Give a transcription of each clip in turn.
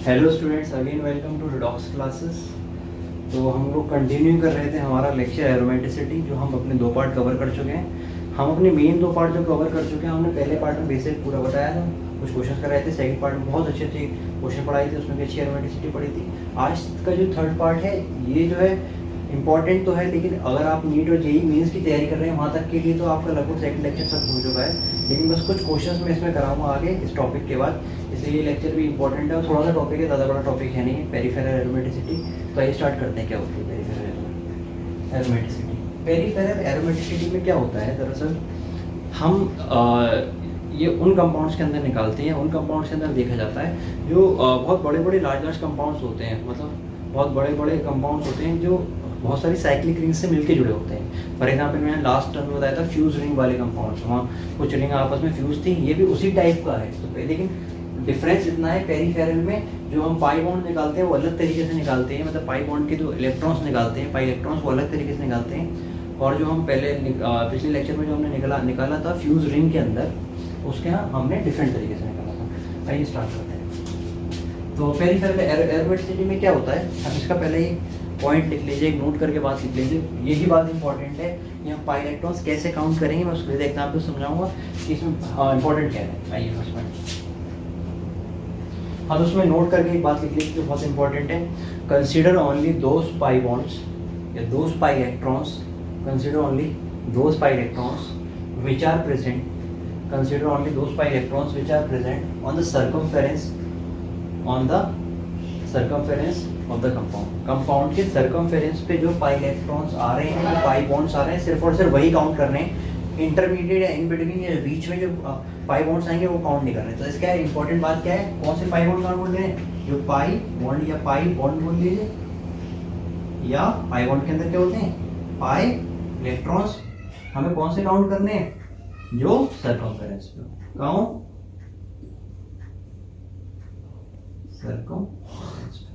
Hello students, again welcome to Redox classes. तो हम लोग कंटिन्यू कर रहे थे हमारा लेक्चर एरोमेटिसिटी, जो हम अपने दो पार्ट कवर कर चुके हैं। हम अपने मेन दो पार्ट जो कवर कर चुके हैं, हमने पहले पार्ट में बेसिक पूरा बताया था, कुछ क्वेश्चन कराए थे। सेकंड पार्ट में बहुत अच्छे अच्छे क्वेश्चन पढ़ाए थे, उसमें भी अच्छी एरोमेटिसिटी पढ़ी थी। आज का जो थर्ड पार्ट है, ये जो है इंपॉर्टेंट तो है, लेकिन अगर आप नीट और जेई मेंस की तैयारी कर रहे हैं वहाँ तक के लिए तो आपका लगभग सेकंड लेक्चर सब हो चुका है। लेकिन बस कुछ क्वेश्चंस मैं इसमें कराऊंगा आगे इस टॉपिक के बाद, इसलिए ये लेक्चर भी इंपॉर्टेंट है और थोड़ा सा टॉपिक है, ज़्यादा बड़ा टॉपिक है नहीं, पेरिफेरल एरोमेटिसिटी। तो आइए स्टार्ट करते हैं क्या होती है पेरिफेरल एरोमेटिसिटी। पेरिफेरल एरोमेटिसिटी में क्या होता है, दरअसल हम ये उन कंपाउंड्स के अंदर निकालते हैं, उन कंपाउंड्स के अंदर देखा जाता है जो बहुत बड़े बड़े लार्ज कंपाउंड्स होते हैं, मतलब बहुत बड़े बड़े कंपाउंड्स होते हैं जो बहुत सारी साइक्लिक रिंग से मिलके जुड़े होते हैं। फॉर एग्जाम्पल मैंने लास्ट टर्म में बताया था फ्यूज रिंग वाले कंपाउंड्स, वहाँ कुछ रिंग आपस में फ्यूज थी, ये भी उसी टाइप का है। तो लेकिन डिफरेंस इतना है, पेरिफेरल में जो हम पाई बॉन्ड निकालते हैं वो अलग तरीके से निकालते हैं, मतलब पाई बॉन्ड के जो इलेक्ट्रॉन्स निकालते हैं, पाई इलेक्ट्रॉन्स वो अलग तरीके से निकालते हैं। और जो हम पहले पिछले लेक्चर में जो हमने निकाला था फ्यूज रिंग के अंदर, उसके यहाँ हमने डिफरेंट तरीके से निकाला था। आइए स्टार्ट करते हैं। तो पेरिफेरल एरोमेटिसिटी में क्या होता है, हम इसका पहले ही पॉइंट लिख लीजिए, एक नोट करके बात लिख लीजिए, यही बात इंपॉर्टेंट है। यहाँ पाई इलेक्ट्रॉन्स कैसे काउंट करेंगे मैं उसको एग्जाम्पल समझाऊंगा कि इसमें इंपॉर्टेंट क्या है। आइए फर्स्ट पॉइंट, हाँ तो उसमें नोट करके एक बात लिख लीजिए जो बहुत इंपॉर्टेंट है। Consider only those pi bonds या those pi electrons, consider only those pi electrons which are present, consider only those pi electrons which are present on the circumference of the compound। Compound के circumference पे जो pi electrons आ रहे हैं, जो pi bonds आ रहे हैं, सिर्फ और सिर्फ वही काउंट करने हैं। इंटरमीडिएट या इन बिटवीन या बीच में जो पाई बॉन्ड्स आएंगे वो काउंट नहीं करने। तो इसका इंपॉर्टेंट बात क्या है, कौन से पाई बॉन्ड काउंट बोल रहे हैं, जो पाई बॉन्ड या पाई बॉन्ड बोल लीजिए, या पाई बॉन्ड के अंदर क्या होते हैं पाई इलेक्ट्रॉन्स, हमें कौन से काउंट करने हैं, जो सर्कमफेरेंस पे काउंट सर्कमफेरेंस पे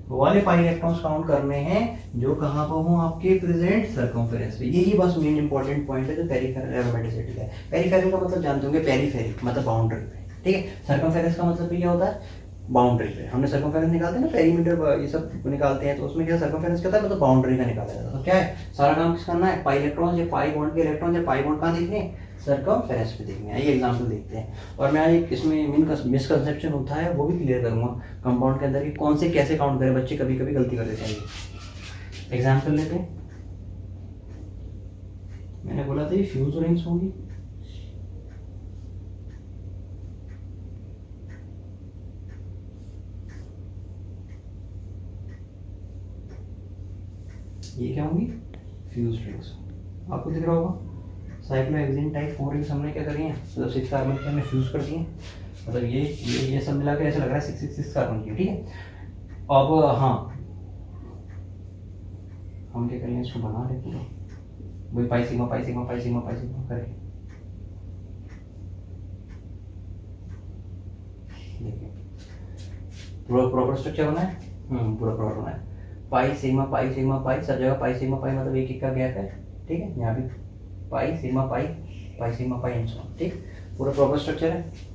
वो वाले पाई इलेक्ट्रॉन्स काउंट करने हैं जो कहाँ पर हो आपके प्रेजेंट सर्कमफेरेंस पे। यही बस मेन इंपॉर्टेंट पॉइंट है जो पेरिफेरल एरोमेटिसिटी का है। पेरिफेरल का मतलब जानते होंगे, पेरीफेरिक मतलब बाउंड्री पे, ठीक है। सर्कमफेरेंस का मतलब क्या होता है, बाउंड्री पे। हमने सर्कमफेरेंस निकालते हैं ना, पेरीमीटर ये सब निकालते हैं, तो उसमें क्या सर्कमफेरेंस क्या था, मतलब बाउंड्री का निकाला जाता है। तो क्या है, सारा काम किस करना है, पाई इलेक्ट्रॉन या पाई बॉन्ड के इलेक्ट्रॉन या पाई बॉन्ड कहाँ देखने हैं, सर्कमफेरेंस पे देखने हैं। ये एग्जांपल देखते हैं, और मैं एक इसमें मिसकंसेप्शन होता है वो भी क्लियर करूंगा कंपाउंड के अंदर कि कौन से कैसे काउंट करें। बच्चे कभी कभी गलती कर देते हैं। एग्जाम्पल लेते हैं, मैंने बोला था ये फ्यूज रिंग्स होंगी, ये क्या होंगी, फ्यूज रिंग्स। आपको दिख रहा होगा साइक्लोहेक्सेन टाइप 4 रिंग्स हमने क्या करी हैं, मतलब 6 कार्बन के हमने फ्यूज कर दिए, मतलब ये सब मिला के ऐसा लग रहा है 666 कार्बन की, ठीक है। अब हाँ, हम क्या करेंगे, इसको बना लेते हैं वही पाई sigma pi sigma pi sigma pi sigma करें। देखिए पूरा प्रॉपर स्ट्रक्चर बना है, पूरा प्रॉपर बना है। पाई सिग्मा पाई सिग्मा पाई, सब जगह पाई सिग्मा पाई, मतलब एक एक का गैप है, ठीक है। यहाँ भी पाई sigma pi pi sigma pi and so, ठीक, पूरा प्रॉपर स्ट्रक्चर है।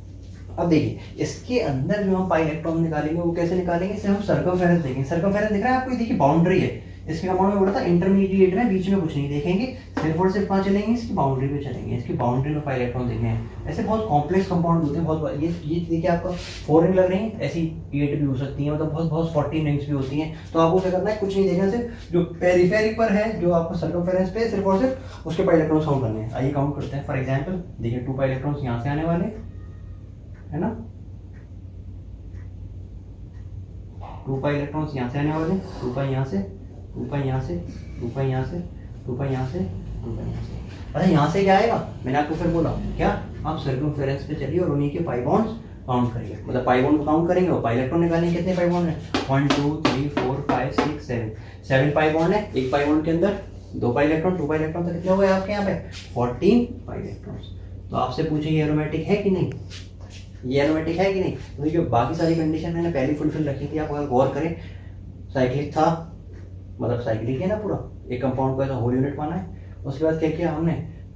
अब देखिए इसके अंदर जो हम पाई इलेक्ट्रॉन निकालेंगे वो कैसे निकालेंगे, इससे हम सर्कमफेरेंस देखेंगे। सर्कमफेरेंस दिख रहा है आपको, देखिए बाउंड्री है। इसके कंपाउंड में बोला था इंटरमीडिएट में, बीच में कुछ नहीं देखेंगे, सिर्फ और सिर्फ कहाँ चलेंगे, इसकी बाउंड्री पे चलेंगे, इसकी बाउंड्री में पाई इलेक्ट्रॉन देखने हैं। ऐसे बहुत कॉम्प्लेक्स कंपाउंड होते हैं, बहुत ये देखिए आपको 4 रिंग लग रही है, ऐसी 8 भी हो सकती है, मतलब बहुत 14 रिंग्स भी होती हैं। तो आपको क्या करना है, कुछ नहीं देखना, सिर्फ जो पेरिफेरिक पर है, जो आपको सर्कमफेरेंस पे, सिर्फ और सिर्फ उसके पाई इलेक्ट्रॉन्स काउंट करने हैं। आइए काउंट करते हैं। फॉर एग्जाम्पल देखिए 2 पाई इलेक्ट्रॉन्स यहाँ से आने वाले है ना, 2 पाई इलेक्ट्रॉन्स यहाँ से आने वाले, 2 पाई यहाँ से, 2 पाई यहाँ से, 2 पाई यहाँ से, 2 पाई यहाँ से, 2 पाई यहाँ से। अरे यहाँ से क्या आएगा, मैंने आपको फिर बोला क्या, आप सर्कमफेरेंस पे चलिए और उन्हीं के पाई बॉन्ड्स काउंट करिए, मतलब पाई बॉन्ड को काउंट करेंगे और पाई इलेक्ट्रॉन निकालेंगे। कितने पाई बॉन्ड है, 1 2 3 4 5 6 7 पाई बॉन्ड है। एक पाई बॉन्ड के अंदर 2 पाई इलेक्ट्रॉन, 2 पाई इलेक्ट्रॉन, तो कितने हो गए आपके यहाँ पे 14 पाई इलेक्ट्रॉन्स। तो आपसे पूछे ये एरोमेटिक है कि नहीं, ये एरोमेटिक है कि नहीं। तो देखिए बाकी सारी कंडीशन मैंने पहले फुलफिल रखी थी, आप अगर गौर करें, साइक्लिक था, मतलब साइक्लिक है ना पूरा, एक कंपाउंड को ऐसा होल यूनिट माना है। उसके बाद क्या किया हमने,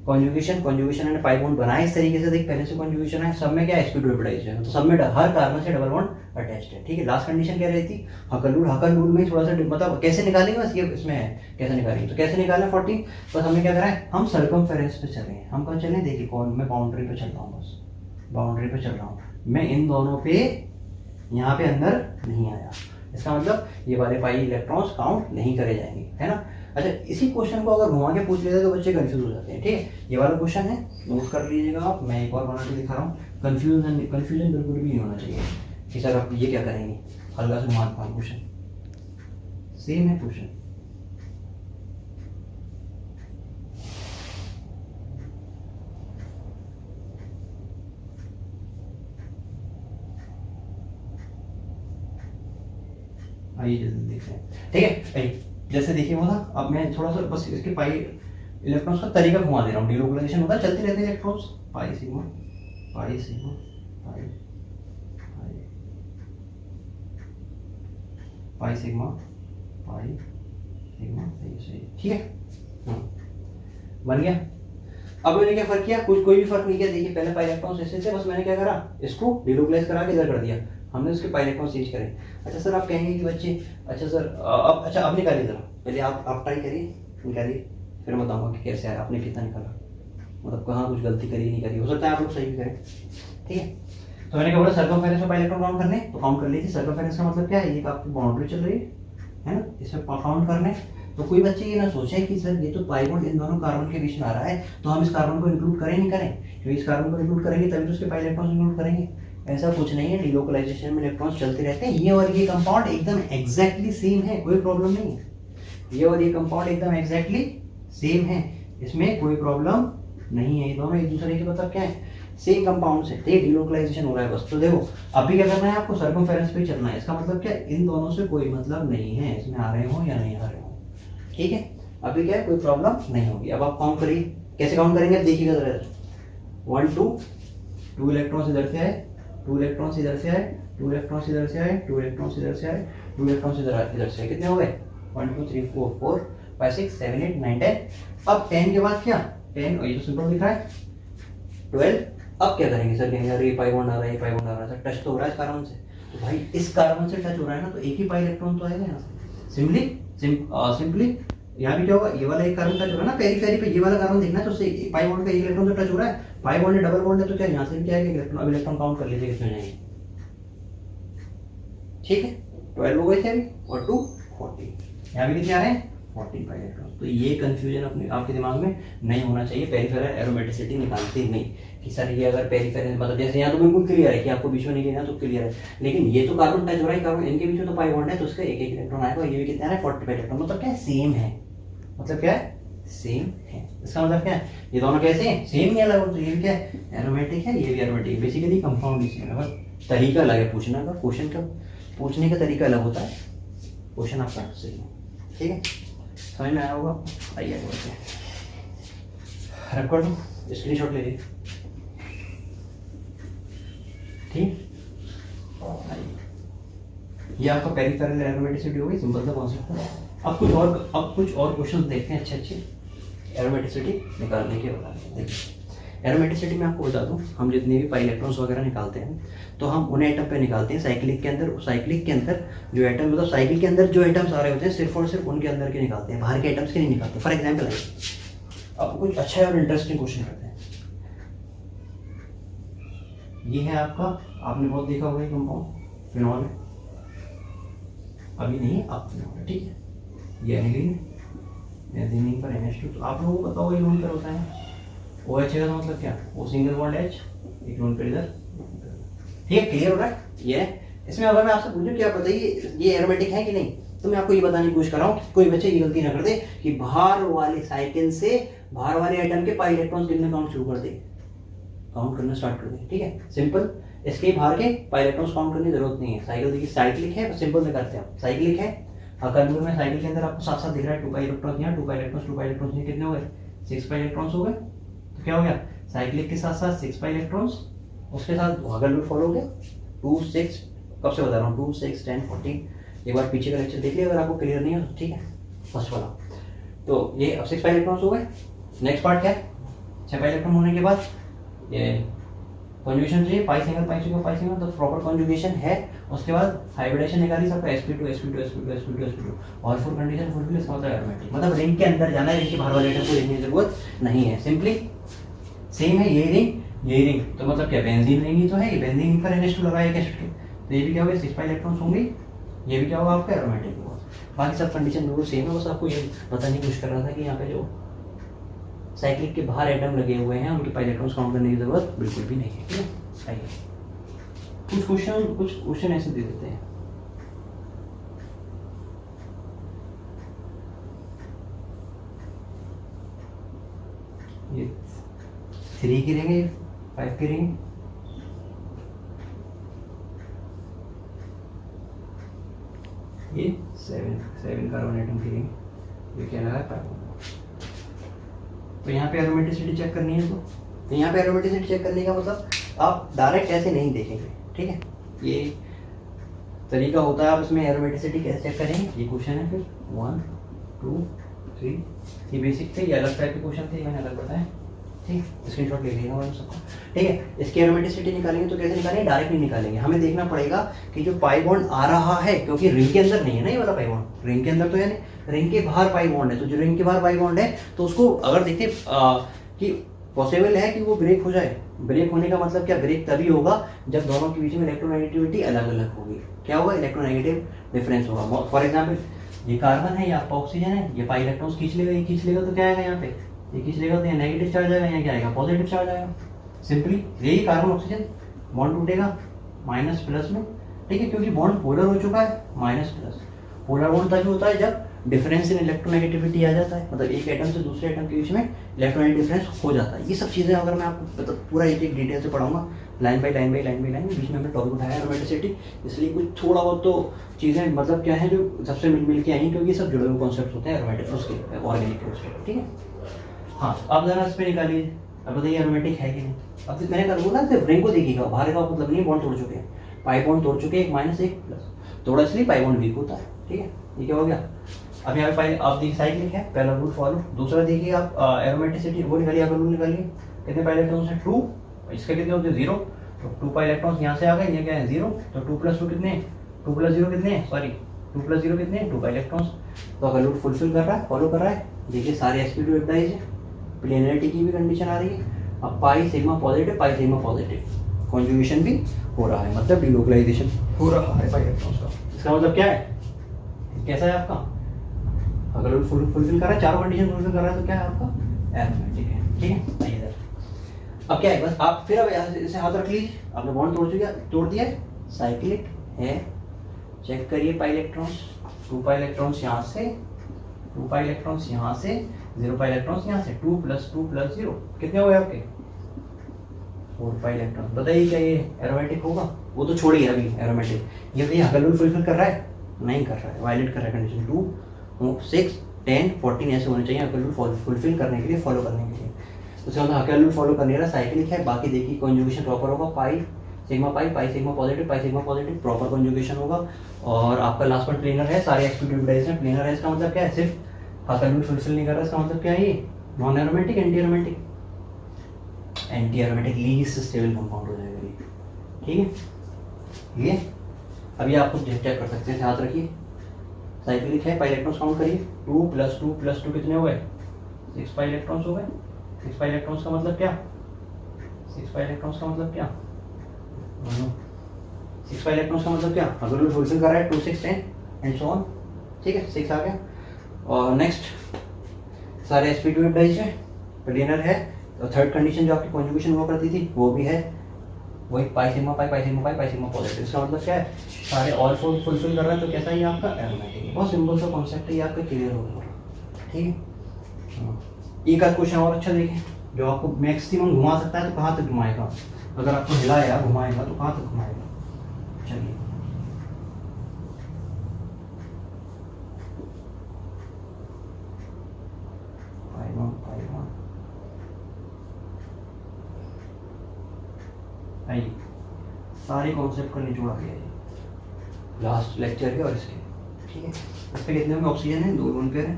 कॉन्जुगेशन एंड पाई बॉन्ड बनाए इस तरीके से, देख पहले से कॉन्जुगेशन है, सब में क्या है sp2 है, तो सब में हर कार्बन से डबल बॉन्ड अटैच्ड है, ठीक है। लास्ट कंडीशन क्या रहती, हकल रूल में थोड़ा सा मतलब कैसे निकालेंगे, बस ये इसमें है कैसे निकालेंगे, तो कैसे निकालें 40, बस हमने क्या करा है, हम सर्कमफेरेंस पे चले हैं, हम कहाँ चले, देखिए कौन, मैं बाउंड्री पे चल रहा हूँ, बस बाउंड्री पे चल रहा हूँ, मैं इन दोनों पे यहाँ पे अंदर नहीं आया, इसका मतलब ये वाले पाई इलेक्ट्रॉन्स काउंट नहीं करे जाएंगे, है ना। अच्छा, इसी क्वेश्चन को अगर घुमा के पूछ लेते तो बच्चे कंफ्यूज हो जाते हैं, ठीक है। ये वाला क्वेश्चन है, नोट कर लीजिएगा आप, मैं एक और बना के दिखा रहा हूँ। कंफ्यूजन बिल्कुल भी नहीं होना चाहिए कि सर आप ये क्या करेंगे, हल्का से घुमा क्वेश्चन सेम है क्वेश्चन। आइए जल्दी देखते हैं, ठीक है। जैसे देखिए वो था, अब मैं थोड़ा सा बस इसके पाई इलेक्ट्रॉन्स का तरीका घुमा दे रहा हूँ, डिलोकलाइजेशन होता है, चलते रहते हैं electrons, pi sigma pi sigma pi pi pi sigma pi sigma, सही, ठीक है, बन गया। अब मैंने क्या फर्क किया, कोई भी फर्क नहीं किया, देखिए पहले पाई इलेक्ट्रॉन्स ऐसे थे, बस मैंने क्या करा, इसको डिलोकलाइज करा के इधर कर दिया, हमने उसके पाई इलेक्ट्रॉन चेंज करे। अच्छा सर आप कहेंगे कि बच्चे, अच्छा सर अब निकालिए जरा, पहले आप ट्राई करिए, निकालिए, फिर मैं बताऊंगा कि कैसे आया, आपने कितना निकाला, मतलब कहाँ कुछ गलती करी नहीं करी, हो सकता है आप लोग सही भी करें, ठीक है। तो मैंने क्या बोला, सर्कमफेरेंस में पाई इलेक्ट्रॉन काउंट करने, तो काउंट कर लीजिए। सर्कमफेरेंस का मतलब क्या है, ये आपकी बाउंड्री चल रही है ना, इसमें काउंट करने, तो कोई बच्चे ये ना सोचे कि सर ये तो पाई बॉन्ड इन दोनों कार्बन के बीच में आ रहा है, तो हम इस कार्बन को इंक्लूड करें नहीं करें, क्योंकि इस कार्बन को इंक्लूड करेंगे तभी तो उसके पाई इलेक्ट्रॉन इंक्लूड करेंगे, ऐसा कुछ नहीं है। डिलोकलाइजेशन में इलेक्ट्रॉन्स चलते रहते हैं, ये और ये कंपाउंड एकदम एग्जैक्टली सेम है, कोई प्रॉब्लम नहीं है, ये और ये कंपाउंड एकदम एग्जैक्टली सेम है, इसमें कोई प्रॉब्लम नहीं है, दोनों एक दूसरे के मतलब क्या है, सेम कंपाउंड से, ठीक, डिलोकलाइजेशन हो रहा है बस। तो देखो अभी क्या करना है, आपको सर्कमफेरेंस पे चलना है, इसका मतलब क्या, इन दोनों से कोई मतलब नहीं है, इसमें आ रहे हो या नहीं आ रहे हो, ठीक है। अभी क्या है, कोई प्रॉब्लम नहीं होगी। अब आप काउंट करिए, कैसे काउंट करेंगे, देखिएगा जरा, 1 2 इलेक्ट्रॉन्स इधर से आए, 2 इलेक्ट्रॉन्स इधर से आए, 2 इलेक्ट्रॉन्स इधर से आए, 2 इलेक्ट्रॉन्स इधर से आए, 2 इलेक्ट्रॉन्स इधर से, कितने हो गए, 1 2 3 4 4 5 6 7 8 9 10। अब 10 के बाद क्या, 10, और ये तो सिंपल लिखा है, 12। अब क्या करेंगे सर, कहेंगे अरे पाई बॉन्ड आ रहा है, पाई बॉन्ड आ रहा है, सर टच तो हो रहा है इस कार्बन से, तो भाई इस कार्बन से टच हो रहा है ना, तो एक ही पाई इलेक्ट्रॉन तो आएगा यहाँ से, सिंपली यहाँ भी क्या होगा, ये वाला एक कार्बन टच हो रहा है ना पेरीफेरी पे, ये वाला कार्बन देखना है, तो उससे पाई बॉन्ड का एक इलेक्ट्रॉन तो टच हो रहा है, पाई बॉन्ड है डबल बॉन्ड है, तो क्या यहाँ से भी क्या है इलेक्ट्रॉन, अब इलेक्ट्रॉन काउंट कर लीजिए कितने जाएंगे, ठीक है, 12 हो गए थे अभी, और 2 40, यहाँ भी कितने आ रहे हैं 40 पाई इलेक्ट्रॉन। तो ये कंफ्यूजन अपने आपके दिमाग में नहीं होना चाहिए, पेरिफेरल एरोमेटिसिटी निकालते नहीं कि सर ये अगर पेरिफेरल मतलब जैसे यहाँ तो बिल्कुल क्लियर है कि आपको बीच में नहीं लेना, तो क्लियर है, लेकिन ये तो कार्बन टच हो रहा है, कार्बन इनके बीच में तो पाई बॉन्ड है, तो उसका एक एक इलेक्ट्रॉन आएगा, ये भी कितना है 40 पाई इलेक्ट्रॉन, मतलब क्या है सेम है, मतलब क्या है सेम है, इसका मतलब क्या है, ये दोनों कैसे हैं सेम ही अलग, तो ये भी क्या है एरोमेटिक है, ये भी एरोमेटिक है, बेसिकली कंपाउंड सेम है, बस तरीका अलग है पूछने का, क्वेश्चन का पूछने का तरीका अलग होता है, क्वेश्चन आपका सही है, ठीक है, समझ में आया होगा। आइए आगे बढ़ते हैं, रख कर दो, स्क्रीनशॉट ले लीजिए, ठीक, ये आपका पेरिफेरल एरोमेटिसिटी हो गई, सिंपल सा कॉन्सेप्ट। अब कुछ और क्वेश्चन देखते हैं अच्छे एरोमेटिसिटी निकालने के बाद। देखिए एरोमेटिसिटी में आपको बता दूं, हम जितने भी पाई इलेक्ट्रॉन्स वगैरह निकालते हैं तो हम उन एटम पे निकालते हैं साइक्लिक के अंदर जो एटम मतलब साइकिल के अंदर जो एटम्स आ रहे होते हैं सिर्फ और सिर्फ उनके अंदर के निकालते हैं, बाहर के एटम्स के नहीं निकालते। फॉर एग्जाम्पल अब कुछ अच्छा और इंटरेस्टिंग क्वेश्चन करते हैं, ये है आपका, आपने बहुत देखा होगा ये कंपाउंड फिनॉल है, अभी नहीं अब फिनॉल है, ठीक है, ये एनिलीन पर NH2, तो आप लोगों को पता होगा ये लोन पर होता है OH का मतलब क्या, वो सिंगल बॉन्ड H, एक लोन पर इधर, ठीक है, क्लियर हो रहा है। ये इसमें अगर मैं आपसे पूछूं कि आप बताइए ये एरोमेटिक है कि नहीं, तो मैं आपको ये बताने की कोशिश कर रहा हूँ कि कोई बच्चे ये गलती ना कर दे कि बाहर वाले साइकिल से बाहर वाले एटम के पाई इलेक्ट्रॉन्स गिनना काउंट शुरू कर दे, काउंट करना स्टार्ट कर दे, ठीक है, सिंपल, इसके बाहर के पाई इलेक्ट्रॉन्स काउंट करने की जरूरत नहीं है। साइकिल देखिए साइक्लिक है, सिंपल से करते हैं, साइक्लिक है, अकलपुर में साइकिल के अंदर आपको साथ साथ दिख रहा है 2 पाई इलेक्ट्रॉन यहाँ, 2 पाई इलेक्ट्रॉन्स ये कितने हो गए 6 पाई इलेक्ट्रॉन्स हो गए, तो क्या हो गया साइक्लिक के साथ साथ 6 पाई इलेक्ट्रॉन्स, उसके साथ भागल रूल फॉलो हो गया 2 6, कब से बता रहा हूँ 2 6 10 14, एक बार पीछे का लेक्चर देख लिया अगर आपको क्लियर नहीं हो, ठीक है, फर्स्ट वाला, तो ये अब 6 पाई इलेक्ट्रॉन्स हो गए। नेक्स्ट पार्ट क्या है, 6 पाई इलेक्ट्रॉन होने के बाद ये कॉन्जुगेशन चाहिए, पाई सिंगल पाई सिंगल, तो प्रॉपर कॉन्जुगेशन है। उसके बाद हाइब्रिडेशन निकाली सबका sp2 sp2 sp2 sp2 sp2 और फुल कंडीशन फुलफिल, इसका मतलब एरोमेटिक, मतलब रिंग के अंदर जाना है, रिंग के बाहर वाले एटम को देखने की जरूरत नहीं है। सिंपली सेम है, यही रिंग, तो मतलब क्या बेंजीन रिंग ही तो है, ये बेंजीन रिंग पर NH2 लगाया एसिड के, तो ये भी क्या होगा 6 पाई इलेक्ट्रॉन्स होंगे, ये भी क्या होगा आपका एरोमेटिक होगा। बाकी सब कंडीशन बिल्कुल सेम है, बस आपको ये बताने की कोशिश कर रहा था कि यहाँ पे जो साइक्लिक के बाहर एटम लगे हुए हैं उनके पाई इलेक्ट्रॉन्स काउंट करने की जरूरत बिल्कुल भी नहीं है। ठीक है, आइए कुछ क्वेश्चन ऐसे दे देते हैं। ये 3 की रहेंगे, 5 की रहेंगे, ये 7 कार्बन एटम की रहेंगे, ये क्या लगा है 5। तो यहाँ पे एरोमेटिसिटी चेक करनी है, तो यहाँ पे एरोमेटिसिटी चेक करने का मतलब आप डायरेक्ट ऐसे नहीं देखेंगे, ठीक है, ये तरीका होता है, आप इसमें एरोमेटिसिटी कैसे चेक करेंगे, ये क्वेश्चन है। फिर 1 2 3 ये बेसिक थे, ये अलग टाइप के क्वेश्चन थे, मैंने अलग बताया, ठीक है, स्क्रीनशॉट ले लीजिएगा मैं सबको। ठीक है, इसकी एरोमेटिसिटी निकालेंगे तो कैसे निकालेंगे, डायरेक्ट नहीं निकालेंगे, हमें देखना पड़ेगा कि जो पाई बॉन्ड आ रहा है, क्योंकि रिंग के अंदर नहीं है ना ये वाला पाई बॉन्ड, रिंग के अंदर तो है नहीं, रिंग के बाहर पाई बॉन्ड है, तो जो रिंग के बाहर पाई बॉन्ड है तो उसको अगर देखिए कि पॉसिबल है कि वो ब्रेक हो जाए। ब्रेक होने का मतलब क्या, ब्रेक तभी होगा जब दोनों के बीच में इलेक्ट्रोनेगेटिविटी अलग अलग होगी। क्या होगा, इलेक्ट्रोनेगेटिव डिफरेंस होगा। फॉर एग्जाम्पल ये कार्बन है, ये आपका ऑक्सीजन है, ये पाई इलेक्ट्रॉन्स खींच लेगा, ये खींच लेगा तो क्या आएगा यहाँ पे, ये खींच लेगा तो यहाँ नेगेटिव चार्ज आएगा, यहाँ क्या आएगा पॉजिटिव चार्ज आएगा। सिंपली यही कार्बन ऑक्सीजन बॉन्ड टूटेगा माइनस प्लस में, ठीक है, क्योंकि बॉन्ड पोलर हो चुका है, माइनस प्लस। पोलर बॉन्ड तभी होता है जब डिफरेंस इन इलेक्ट्रोनेगेटिविटी आ जाता है, मतलब एक एटम से दूसरे एटम के बीच में इलेक्ट्रोनेगेटिव डिफरेंस हो जाता है। ये सब चीज़ें अगर मैं आपको पूरा एक डिटेल से पढ़ाऊंगा, line by line by line by line, बीच में हमने टॉपिक उठाया एरोमेटिसिटी, इसलिए कुछ थोड़ा बहुत तो चीज़ें मतलब क्या है जो सबसे मिल के आई, क्योंकि सब जुड़े हुए कॉन्सेप्ट होते हैं एरोमेटिक उसके ऑर्गेनिक के उसके। ठीक है, हाँ अब जरा इस पर निकालिए, अब बताइए एरोमेटिक है कि नहीं। अब मैंने कर बोला सिर्फ रिंग को देखिएगा, बाहर का मतलब नहीं, बॉन्ड तोड़ चुके हैं, पाई बॉन्ड तोड़ चुके हैं, 1 माइनस 1 प्लस, थोड़ा इसलिए पाई बॉन्ड वीक होता है। ठीक है, ये क्या हो गया, अब यहाँ पे पाई आप देखिए साइक्लिक है, पहला रूल फॉलो। दूसरा देखिए आप एरोमेटिसिटी वो निकालिए, आप रूल निकालिए, कितने पाई इलेक्ट्रॉन्स हैं 2, इसके कितने होते हैं 0, तो 2 पाई इलेक्ट्रॉन्स यहाँ से आ गए, ये क्या है 0, तो 2 + 2 कितने, 2 + 0 कितने, सॉरी 2 + 0 कितने 2 पाई इलेक्ट्रॉन्स। तो अगर रूल फुलफिल कर रहा है, फॉलो कर रहा है, देखिए सारे sp2 वेक्टराइज है, प्लेनरिटी की भी कंडीशन आ रही है, अब pi sigma positive, pi sigma positive, conjugation भी हो रहा है, मतलब डिलोकलाइजेशन हो रहा है पाई इलेक्ट्रॉन्स का। इसका मतलब क्या है, कैसा है आपका, अगर वो फुलफिल कर रहा है, चारों कंडीशन फुलफिल कर रहा है तो क्या है आपका एरोमेटिक है। ठीक है, आइए इधर, अब क्या है, बस आप फिर अब ऐसे हाथ रख लीजिए, आपने बॉन्ड तोड़ दिया है, साइक्लिक है, चेक करिए पाई इलेक्ट्रॉन्स, 2 पाई इलेक्ट्रॉन्स यहाँ से, 2 पाई इलेक्ट्रॉन्स यहाँ से, 0 पाई इलेक्ट्रॉन्स यहाँ से, 2 + 2 + 0 कितने हो गए आपके 4 पाई इलेक्ट्रॉन। बताइए क्या ये एरोमेटिक होगा, वो तो छोड़िए अभी एरोमेटिक, ये तो हकल फुलफिल कर रहा है, नहीं कर रहा है, वायलेट कर रहा है कंडीशन। 2 6 10 14 ऐसे होने चाहिए हकल फुलफिल करने के लिए, फॉलो करने के लिए। तो उसका मतलब हकल फॉलो करने का साइक्लिक है। बाकी देखिए कॉन्जुगेशन प्रॉपर होगा, पाई sigma pi, pi sigma positive, pi sigma positive, proper conjugation होगा। और आपका लास्ट वन प्लेनर है, सारे एक्सक्लूसिव डाइज हैं, प्लेनर है, इसका मतलब क्या है, सिर्फ हकल फुलफिल नहीं कर रहा, इसका मतलब क्या है, ये non aromatic, anti aromatic, anti aromatic least stable compound हो जाएगा ये। ठीक है, ये अभी आपको चेक कर सकते हैं, याद रखिए साइक्लिक है, पाई इलेक्ट्रॉन्स काउंट करिए, 2 + 2 + 2 कितने हो गए 6 पाई इलेक्ट्रॉन्स हो गए। 6 पाई इलेक्ट्रॉन्स का मतलब क्या, 6 पाई इलेक्ट्रॉन्स का मतलब क्या, 6 पाई इलेक्ट्रॉन्स का मतलब क्या, अगर वो फुलफिल कर रहा है 2 6 10 एंड सो ऑन। ठीक है, 6 आ गया। और नेक्स्ट सारे sp2 डाइज है, प्लेनर है, और थर्ड कंडीशन जो आपकी कॉन्जुगेशन हुआ करती थी वो भी है, वही पाई sigma pi, pi sigma pi, pi sigma positive. इसका मतलब क्या है, सारे ऑल फोर फुलफिल कर रहा है, तो कैसा ही आपका एरोमेटिक है। बहुत सिंपल सा कॉन्सेप्ट है, ये आपका क्लियर हो गया। ठीक है, एक आध क्वेश्चन और अच्छा देखें जो आपको मैक्सिमम घुमा सकता है, तो कहाँ तक घुमाएगा, अगर आपको हिलाया घुमाएगा तो कहाँ तक घुमाएगा। चलिए आइए सारे कॉन्सेप्ट का निचोड़ आ गया है लास्ट लेक्चर के और इसके। ठीक है, इस पर कितने में ऑक्सीजन है, 2 लोन पेयर है,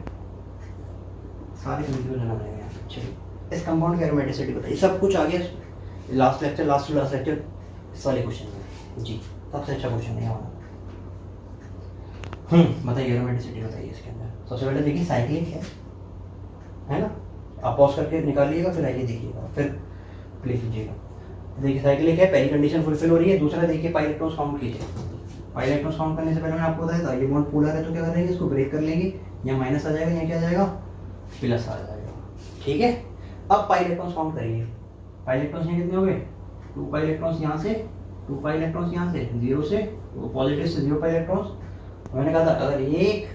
सारे कंफ्यूजन आ रहे हैं। चलिए इस कंपाउंड की एरोमेटिसिटी बताइए। सब कुछ आ गया लास्ट लेक्चर, लास्ट लेक्चर इस वाले क्वेश्चन में जी, सबसे अच्छा क्वेश्चन है हमारा। बताइए एरोमेटिसिटी बताइए इसके अंदर। सबसे पहले देखिए साइक्लिक है ना, आप पॉज करके निकालिएगा फिर आइए देखिएगा, फिर लिख लीजिएगा। देखिए साइक्लिक है, पहली कंडीशन फुलफिल हो रही है। दूसरा देखिए पाई इलेक्ट्रॉन्स काउंट कीजिए। पाई इलेक्ट्रॉन्स काउंट करने से पहले मैंने आपको बताया था ये बॉन्ड पोलर है तो क्या करेंगे, इसको ब्रेक कर लेंगे, यहाँ माइनस आ जाएगा, यहाँ क्या आ जाएगा, प्लस आ जाएगा। ठीक है, अब पाई इलेक्ट्रॉन्स काउंट करिए। पाई इलेक्ट्रॉन्स यहाँ कितने हो गए, 2 पाई इलेक्ट्रॉन्स यहाँ से, 2 पाई इलेक्ट्रॉन्स यहाँ से, 0 से पॉजिटिव से 0 पाई इलेक्ट्रॉन्स। मैंने कहा था अगर एक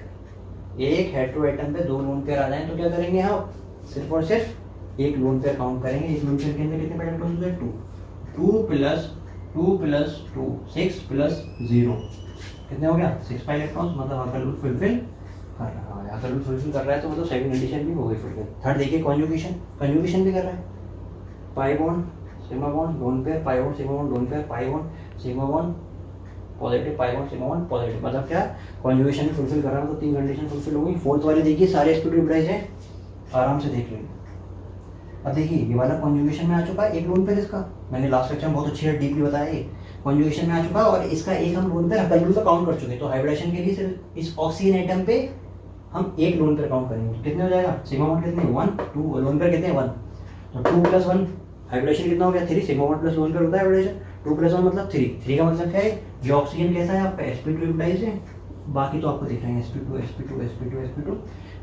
हेटेरो एटम पे 2 लोन पेयर आ जाए तो क्या करेंगे हम, सिर्फ और सिर्फ एक लोन पेयर काउंट करेंगे। एक लोन पेयर के अंदर कितने पाई इलेक्ट्रॉन्स होते हैं, 2 प्लस 2 6 प्लस 0 कितने हो गया, 6 पाई इलेक्ट्रॉन्स। मतलब आपका लूप फुलफिल कर रहा है, अगर लूप फुलफिल कर रहा है तो मतलब सेकंड कंडीशन भी हो गई फुलफिल। थर्ड देखिए कॉन्जुगेशन भी कर रहा है। Pi bond sigma bond lone pair, pi bond sigma bond lone pair, pi bond sigma bond positive, pi bond sigma bond positive. मतलब क्या, कॉन्जुगेशन फुलफिल कर रहा है, तो 3 कंडीशन फुलफिल हो गई। फोर्थ वाली देखिए सारे sp2 हिब्रिडाइज है, आराम से देख लेंगे। अब देखिए ये वाला कॉन्जुगेशन में आ चुका है, एक लोन पेयर इसका मैंने लास्ट लेक्चर में बहुत अच्छी है डीपली बताया, ये कॉन्जुगेशन में आ चुका है और इसका एक हम लोन पेयर हकल का काउंट कर चुके हैं। तो हाइब्रिडेशन के लिए सिर्फ इस ऑक्सीजन एटम पे हम एक लोन पेयर काउंट करेंगे, कितने हो जाएगा, सिग्मा बॉन्ड कितने 1 2, लोन पेयर कितने 1, तो 2 + 1 हाइब्रिडेशन कितना हो गया 3, sigma bond plus lone pair होता है हाइब्रिडेशन, 2 + 1 मतलब 3 का मतलब क्या है, ये ऑक्सीजन कैसा है आपका sp2 हिब्रिडाइज है, बाकी तो आपको दिख रहे हैं sp2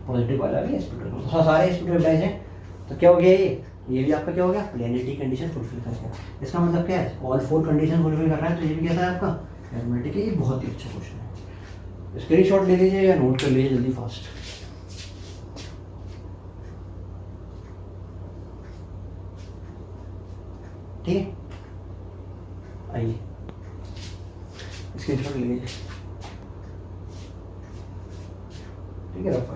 पॉजिटिव वाला भी sp2, सारे sp2 हिब्रिडाइज हैं। तो क्या हो गया ये भी आपका क्या हो गया, प्लेनिटी कंडीशन फुलफिल कर गया। इसका मतलब क्या है, ऑल 4 कंडीशन फुलफिल कर रहा है, तो ये भी कैसा है आपका एरोमेटिक है। ये बहुत ही अच्छा क्वेश्चन है, स्क्रीनशॉट ले लीजिए या नोट कर लीजिए जल्दी फास्ट। ठीक है, आइए स्क्रीनशॉट ले लीजिए। ठीक है, रखो।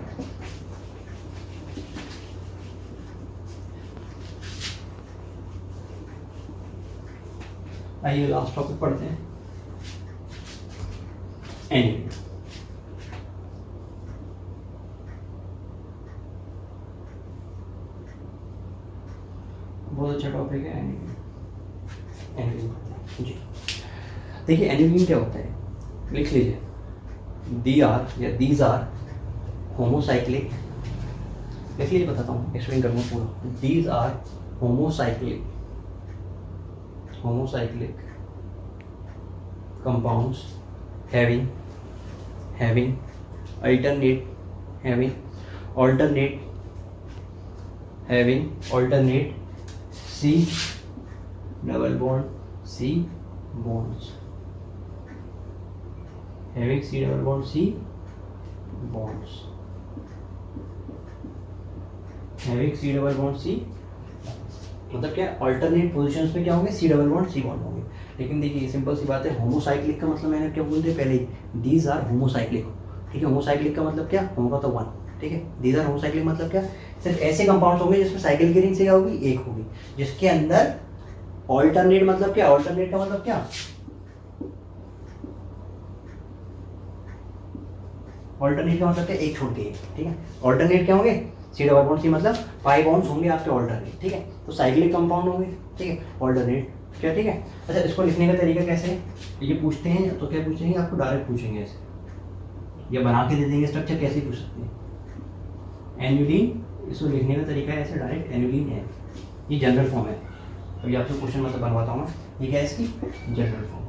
आइए लास्ट टॉपिक पढ़ते हैं, एनिलिंग। बहुत अच्छा टॉपिक है एनिलिंग जी। देखिए एनिलिंग क्या होता है, लिख लीजिए, दी आर या दीज आर होमोसाइक्लिक, लिख लीजिए, बताता हूँ, एक्सप्लेन करूँगा पूरा। These are homocyclic compounds having alternate C double bond C bonds, having C double bond C bonds, having C double bond C, मतलब क्या, अल्टरनेट पोजीशंस में क्या होंगे, C double bond C bond होंगे। लेकिन देखिए सिंपल सी बात है, होमोसाइक्लिक का मतलब मैंने क्या बोलते पहले, दीज आर होमोसाइक्लिक। ठीक है, होमोसाइक्लिक का मतलब क्या होगा, तो 1। ठीक है, दीज आर होमोसाइक्लिक मतलब क्या, सिर्फ ऐसे कंपाउंड्स होंगे जिसमें साइकिल की रिंग से क्या होगी, एक होगी, जिसके अंदर ऑल्टरनेट मतलब क्या, ऑल्टरनेट का मतलब क्या, ऑल्टरनेट का मतलब क्या, एक छोड़ के एक। ठीक है, ऑल्टरनेट क्या होंगे, सी डबल बॉन्ड सी मतलब पाई बॉन्ड्स होंगे आपके ऑल्टरनेट। ठीक है, तो साइक्लिक कंपाउंड होंगे। ठीक है, ऑल्टरनेट क्या, ठीक है। अच्छा, इसको लिखने का तरीका कैसे है, ये पूछते हैं तो क्या पूछेंगे, आपको डायरेक्ट पूछेंगे ऐसे, या बना के दे देंगे स्ट्रक्चर, कैसे पूछ सकते हैं। एनुलिन, इसको लिखने का तरीका है ऐसे डायरेक्ट, एनुलिन है, ये जनरल फॉर्म है। अभी आपको क्वेश्चन मतलब बनवाता हूँ मैं, ये क्या है इसकी जनरल फॉर्म,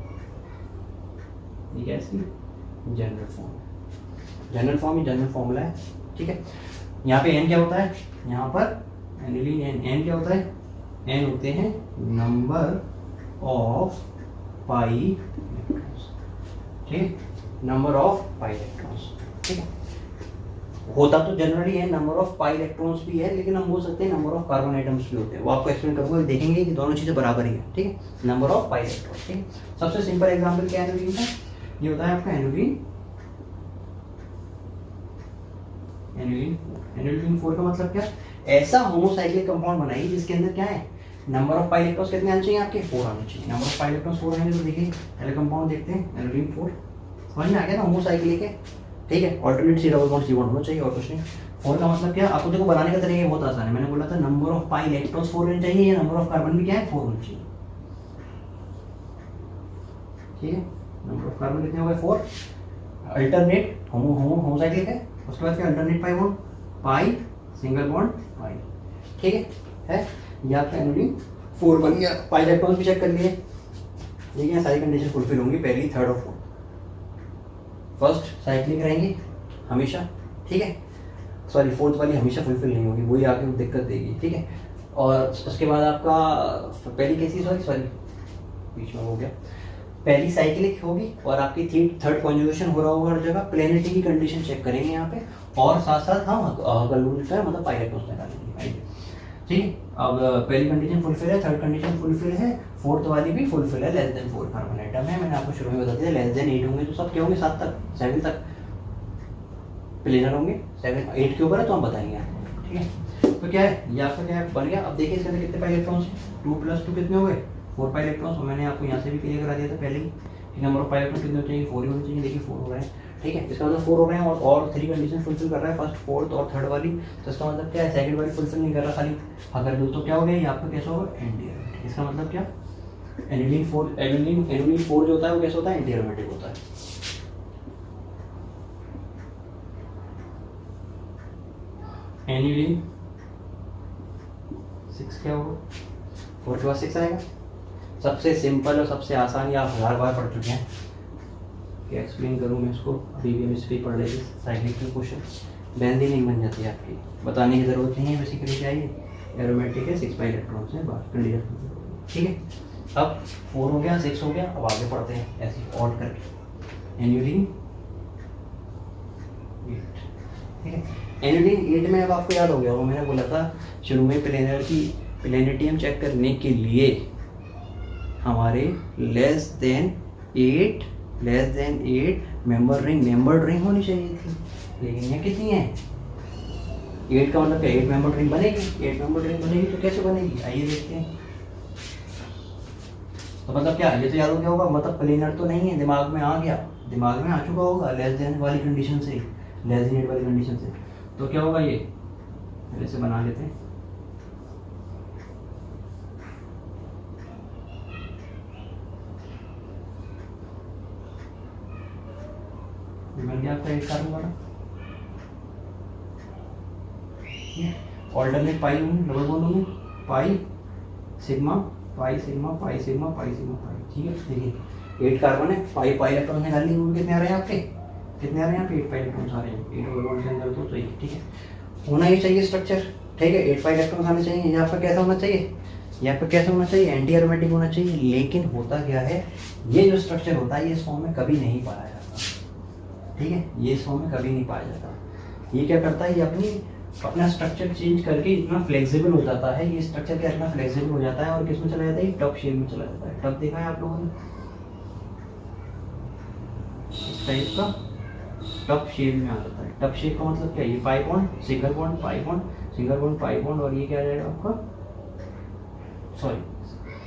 ये क्या है इसकी जनरल फॉर्म, जनरल फॉर्म ही जनरल फॉर्मूला है। ठीक है, यहाँ पे एन क्या होता है, यहाँ पर एनिलीन एन क्या होता है, एन होते हैं नंबर ऑफ पाई इलेक्ट्रॉन्स। ठीक है, नंबर ऑफ पाई इलेक्ट्रॉन्स। ठीक है, होता तो जनरली है नंबर ऑफ पाई इलेक्ट्रॉन्स भी है, लेकिन हम बोल सकते हैं नंबर ऑफ कार्बन आइटम्स भी होते हैं, वो आपको एक्सप्लेन करूँगा, देखेंगे कि दोनों चीज़ें बराबर ही है। ठीक है, नंबर ऑफ पाई इलेक्ट्रॉन्स। ठीक है, सबसे सिंपल एग्जाम्पल क्या है एनिलीन का, ये होता है आपका एनिलीन 4 का मतलब क्या, ऐसा होमोसाइक्लिक कंपाउंड बनाइए जिसके अंदर क्या है, नंबर ऑफ पाई इलेक्ट्रॉन्स कितने आने चाहिए आपके, 4 आने चाहिए। नंबर ऑफ पाई इलेक्ट्रॉन्स 4 आएंगे तो देखिए पहले कंपाउंड देखते हैं, एनिलीन 4, समझ में आ गया ना, होमोसाइक्लिक है। ठीक है, alternate C double bond C bond होना चाहिए और कुछ नहीं। 4 का मतलब क्या, आपको देखो बनाने का तरीका बहुत आसान है। मैंने बोला था नंबर ऑफ पाई इलेक्ट्रॉन्स 4 होने चाहिए, या नंबर ऑफ कार्बन भी क्या है 4 होना चाहिए। ठीक है, नंबर ऑफ कार्बन कितने हो गए 4, अल्टरनेट होमोसाइक्लिक है, उसके बाद क्या अल्टरनेट पाई बॉन्ड, पाई सिंगल बॉन्ड पाई। ठीक है ये आपका एनोलिन 4 बन गया। पाई इलेक्ट्रॉन्स भी चेक कर लिए, देखिए सारी कंडीशन फुलफिल होंगी, पहली थर्ड और फोर्थ। फर्स्ट साइक्लिक रहेंगी हमेशा, ठीक है, सॉरी फोर्थ वाली हमेशा फुलफिल नहीं होगी, वही आके दिक्कत देगी। ठीक है, और उसके बाद आपका पहली कैसी, सॉरी बीच में हो गया, पहली साइक्लिक होगी और आपकी थर्ड कॉन्जुगेशन हो रहा होगा हर जगह। प्लेनिटी की कंडीशन चेक करेंगे यहाँ पे, और साथ साथ हम गलून का मतलब पाइलेटोस निकालेंगे। ठीक है, अब पहली कंडीशन फुलफिल है, थर्ड कंडीशन फुलफिल है, फोर्थ वाली भी फुलफिल है, लेस देन 4 कार्बन आइटम है। मैंने आपको शुरू में बता दिया लेस देन 8 होंगे तो सब क्या होंगे 7 तक 7 तक प्लेनर होंगे, 7 8 के ऊपर है तो हम बताएंगे आपको। ठीक है, तो क्या है ये आपका क्या बन गया। अब देखिए इसके अंदर कितने पाई इलेक्ट्रॉन्स, 2 + 2 कितने हो गए 4 पाई इलेक्ट्रॉन्स। मैंने आपको यहाँ से भी क्लियर करा दिया था पहले ही, नंबर ऑफ पाई इलेक्ट्रॉन कितने होने चाहिए 4 ही होने चाहिए। देखिए 4 हो रहे हैं। ठीक है, इसका मतलब 4 हो रहे हैं और 3 कंडीशन फुलफिल कर रहा है, फर्स्ट फोर्थ और थर्ड वाली। तो इसका मतलब क्या है सेकंड वाली फुलफिल नहीं कर रहा खाली, अगर दो तो क्या हो गया ये आपका कैसा होगा एंटी। इसका मतलब क्या, एनिलीन 4 जो होता है वो कैसा होता है एंटी एरोमेटिक होता है। एनिलीन 6 क्या होगा, 4 के बाद 6 आएगा। सबसे सिंपल और सबसे आसान, या आप 1000 बार पढ़ चुके हैं, क्या एक्सप्लेन करूँ मैं इसको, अभी भी हम इस पर पढ़ रहे थे साइक्लिक के क्वेश्चन। बेंजीन नहीं बन जाती है आपकी, बताने की ज़रूरत नहीं है, बेसिकली क्या है एरोमेटिक है, 6 पाई इलेक्ट्रॉन्स है बस कंडीशन। ठीक है, अब 4 हो गया 6 हो गया, अब आगे पढ़ते हैं ऐसे ऑड करके। एनिलीन 8, ठीक है, एनिलीन 8 में अब आपको याद हो गया वो मैंने बोला था शुरू में प्लेनर की प्लेनिटी हम चेक करने के लिए हमारे लेस देन 8 मेंबर रिंग होनी चाहिए थी, लेकिन ये कितनी है 8 का मतलब क्या 8 मेंबर रिंग बनेगी। 8 मेंबर रिंग बनेगी तो कैसे बनेगी आइए देखते हैं। तो मतलब क्या ये तो याद हो गया होगा, मतलब प्लेनर तो नहीं है, दिमाग में आ गया, दिमाग में आ चुका होगा लेस देन वाली कंडीशन से, लेस देन 8 वाली कंडीशन से। तो क्या होगा ये पहले से बना लेते हैं। बन गया आपका 8 कार्बन वाला ऑल्टरनेट पाई डबल बॉन्ड होंगे, पाई sigma pi sigma pi sigma pi sigma पाई। ठीक है, देखिए 8 कार्बन है, पाई इलेक्ट्रॉन निकाल लिए, कितने आ रहे हैं आपके, कितने आ रहे हैं यहाँ पे 8 पाई इलेक्ट्रॉन आ रहे हैं, 8 डबल बॉन्ड के अंदर तो चाहिए। ठीक है, होना ही चाहिए स्ट्रक्चर। ठीक है, 8 पाई इलेक्ट्रॉन आने चाहिए। ये आपका कैसा होना चाहिए, ये आपका कैसा होना चाहिए एंटी एरोमेटिक होना चाहिए। लेकिन होता क्या है, ये जो स्ट्रक्चर होता है ये इस फॉर्म में कभी नहीं पाया जाता। ठीक है, ये इस फॉर्म में कभी नहीं पाया जाता। ये क्या करता है, ये अपना स्ट्रक्चर चेंज करके इतना फ्लेक्सिबल हो जाता है, ये स्ट्रक्चर क्या इतना फ्लेक्सिबल हो जाता है और किस में चला जाता है, टफ शेप में चला जाता है। टफ देखा है आप लोगों ने, इस टाइप का टफ शेप में आ जाता है। टफ शेप का मतलब क्या है, ये pi bond single bond pi bond single bond pi bond, और ये क्या आ जाएगा आपका, sorry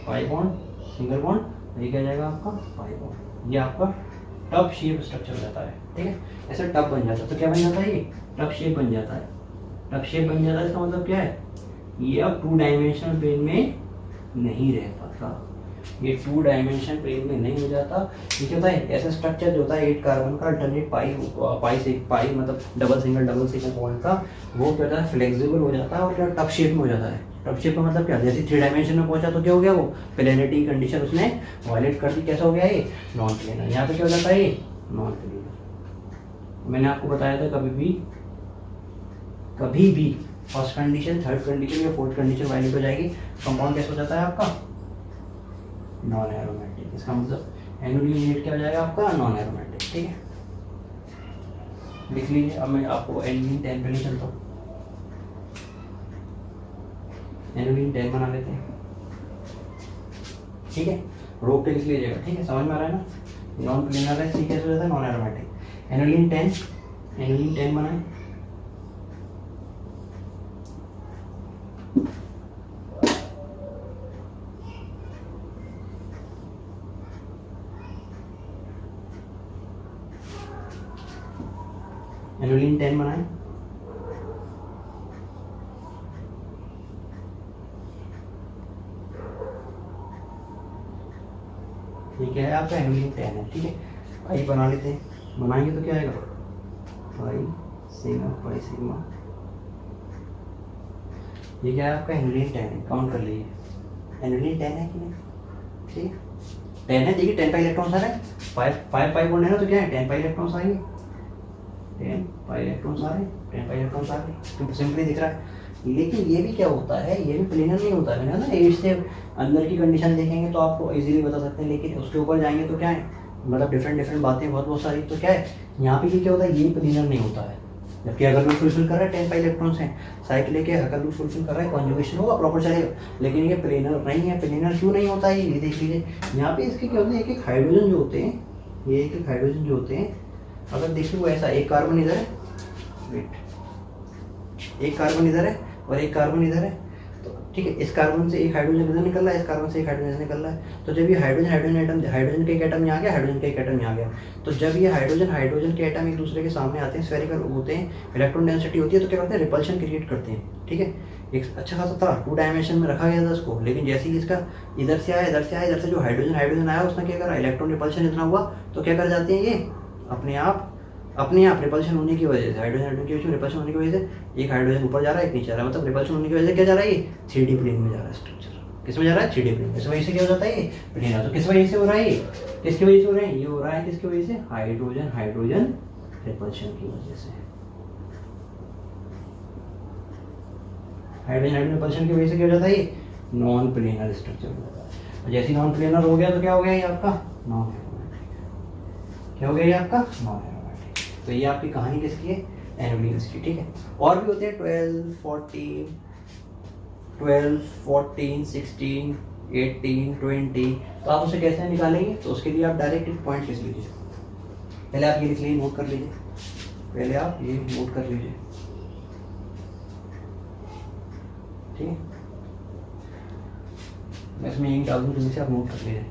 pi bond single bond, ये क्या जाएगा आपका पाई बॉन्ड। ये आपका टफ शेप स्ट्रक्चर हो जाता है। ठीक है, ऐसा टफ बन जाता है। तो क्या बन जाता है, ये टफ शेप बन जाता है। टफ शेप बन जाता है इसका मतलब क्या है, ये अब 2 डायमेंशनल प्लेन में नहीं रह पाता, ये 2 डायमेंशनल प्लेन में नहीं हो जाता। ये क्या होता है, ऐसा स्ट्रक्चर जो होता है 8 कार्बन का अल्टरनेट पाई मतलब डबल सिंगल बॉन्ड का, वो क्या होता है फ्लेक्सिबल हो जाता है और क्या टफ शेप में हो जाता है। टफ शेप का मतलब क्या, जैसे 3 डायमेंशन में पहुंचा तो क्या हो गया, वो प्लेनिटी कंडीशन उसने वायलेट कर दी, कैसा हो गया ये नॉन प्लेनर। यहाँ पे क्या हो जाता है ये नॉन प्लेनर। मैंने आपको बताया था कभी भी फर्स्ट कंडीशन थर्ड कंडीशन या फोर्थ कंडीशन वायलेट हो जाएगी, कंपाउंड कैसा हो जाता है आपका नॉन एरोमेटिक। इसका मतलब एनोलिन 8 क्या हो जाएगा आपका नॉन एरोमेटिक। ठीक है, लिख लीजिए। अब मैं आपको एनोलिन 10 पे नहीं चलता हूँ, एनोलिन 10 बना लेते हैं। ठीक है, रोक के लिख लीजिएगा। ठीक है, समझ में आ रहा है ना, नॉन प्लेनर है, सी कैसे हो जाता है नॉन एरोमेटिक। एनोलिन 10 बनाए, एनोलिन 10 बनाए। आपका एनुलिन 10 है, ठीक है। आई बना लेते हैं, बनाएंगे तो क्या आएगा पाई सिग्मा, ये क्या है आपका एनुलिन 10 है, काउंट कर लीजिए एनुलिन 10 है कि नहीं, ठीक 10 है। देखिए 10 पाई इलेक्ट्रॉन्स आ रहे हैं, 5 पाई बॉन्ड है ना, तो क्या है 10 पाई इलेक्ट्रॉन्स आएंगे, 10 पाई इलेक्ट्रॉन्स आ रहे हैं, 10 पाई इलेक्ट्रॉन्स आ रहे हैं, तो सिंपली दिख रहा है। लेकिन ये भी क्या होता है, ये भी प्लेनर नहीं होता है ना, 8 से अंदर की कंडीशन देखेंगे तो आपको इजीली बता सकते हैं, लेकिन उसके ऊपर जाएंगे तो क्या है, मतलब डिफरेंट बातें बहुत सारी, तो क्या है यहाँ पे ये क्या होता है, ये प्लेनर नहीं होता है। जबकि अगर लूप फुलफिल कर रहा है 10 पाई इलेक्ट्रॉन्स हैं, साइकिल के अगर लूप फुलफिल कर रहा है कॉन्जुगेशन होगा, प्रॉपर चलेगा, लेकिन ये प्लेनर नहीं है। प्लेनर क्यों नहीं होता है, ये देख लीजिए यहाँ पे इसके क्या होते हैं, एक एक हाइड्रोजन जो होते हैं, ये एक एक हाइड्रोजन जो होते हैं, अगर देखिए वो ऐसा एक कार्बन इधर है, वेट, एक कार्बन इधर है और एक कार्बन इधर है, तो ठीक है, इस कार्बन से एक हाइड्रोजन इधर निकल रहा है, इस कार्बन से एक हाइड्रोजन निकल रहा है, तो जब ये हाइड्रोजन के एक एटम यहाँ गया, हाइड्रोजन के एक एटम यहाँ गया, तो जब ये हाइड्रोजन के एटम एक दूसरे के सामने आते हैं, स्फेरिकल होते हैं, इलेक्ट्रॉन डेंसिटी होती है, तो क्या करते हैं, रिपल्शन क्रिएट करते हैं, ठीक है। एक अच्छा खासा था 2 डायमेंशन में रखा गया था इसको, लेकिन जैसे ही इसका इधर से आया, इधर से जो हाइड्रोजन आया, उसने क्या करा, इलेक्ट्रॉन रिपल्शन इतना हुआ, तो क्या कर जाते हैं ये अपने आप रिपल्शन होने की वजह से, हाइड्रोजन के बीच में रिपल्शन होने की वजह से एक हाइड्रोजन ऊपर जा रहा है, एक नीचे जा रहा है, मतलब रिपल्शन होने की वजह से क्या जा रहा है, ये 3D प्लेन में जा रहा है स्ट्रक्चर। किस में जा रहा है, 3D प्लेन। इस वजह से क्या हो जाता है, ये प्लेन। तो किस वजह से हो रहा है, ये किसकी वजह से हो रहा है, ये हो रहा है किसकी वजह से, हाइड्रोजन रिपल्शन की वजह से। हाइड्रोजन रिपल्शन की वजह से क्या हो जाता है, ये नॉन प्लेनर स्ट्रक्चर हो जाता है। और जैसे नॉन प्लेनर हो गया तो क्या हो गया, ये आपका नॉन एरोमेटिक। क्या हो गया ये आपका नॉन एरोमेटिक। तो ये आपकी कहानी किसकी है, एनुलिन्स की, ठीक है। और भी होते हैं 12, 14, 16, 18, 20, तो आप उसे कैसे निकालेंगे, तो उसके लिए आप डायरेक्ट एक पॉइंट लिख लीजिए। पहले आप ये लिख लीजिए, नोट कर लीजिए, पहले आप ये नोट कर लीजिए, ठीक है। मैं इसमें यही डाल दूँ, जल्दी से आप नोट कर लीजिए।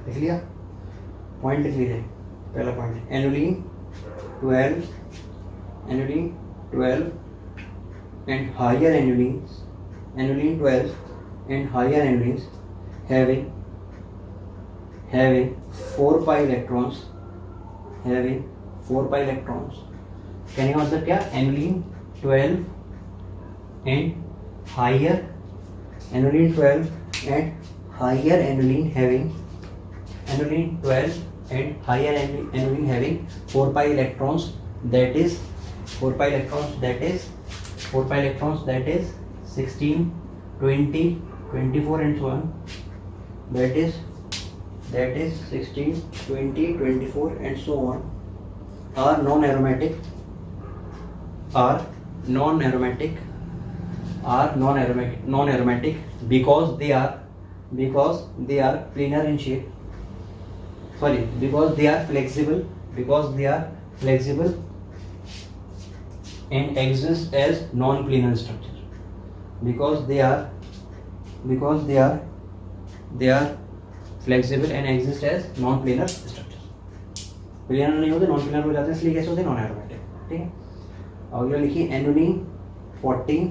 लिख लिया, पॉइंट लिख लीजिए। पहला point, annulene 12 and higher anulines, annulene 12 and higher anulines having 4 pi electrons, कहने का मतलब क्या, annulene 12 and higher annulene having annulene 12 and higher annulene having 4 pi electrons, that is 4 pi electrons that is 16, 20, 24 and so on, that is 16, 20, 24 and so on are non-aromatic because they are planar in shape, because they are flexible and exist as non-planar structure, because they are flexible and exist as non-planar structure। Planar नहीं होते, non planar हो जाते हैं, इसलिए कैसे होते हैं, non aromatic, ठीक है। अगला लिखिए annulene 14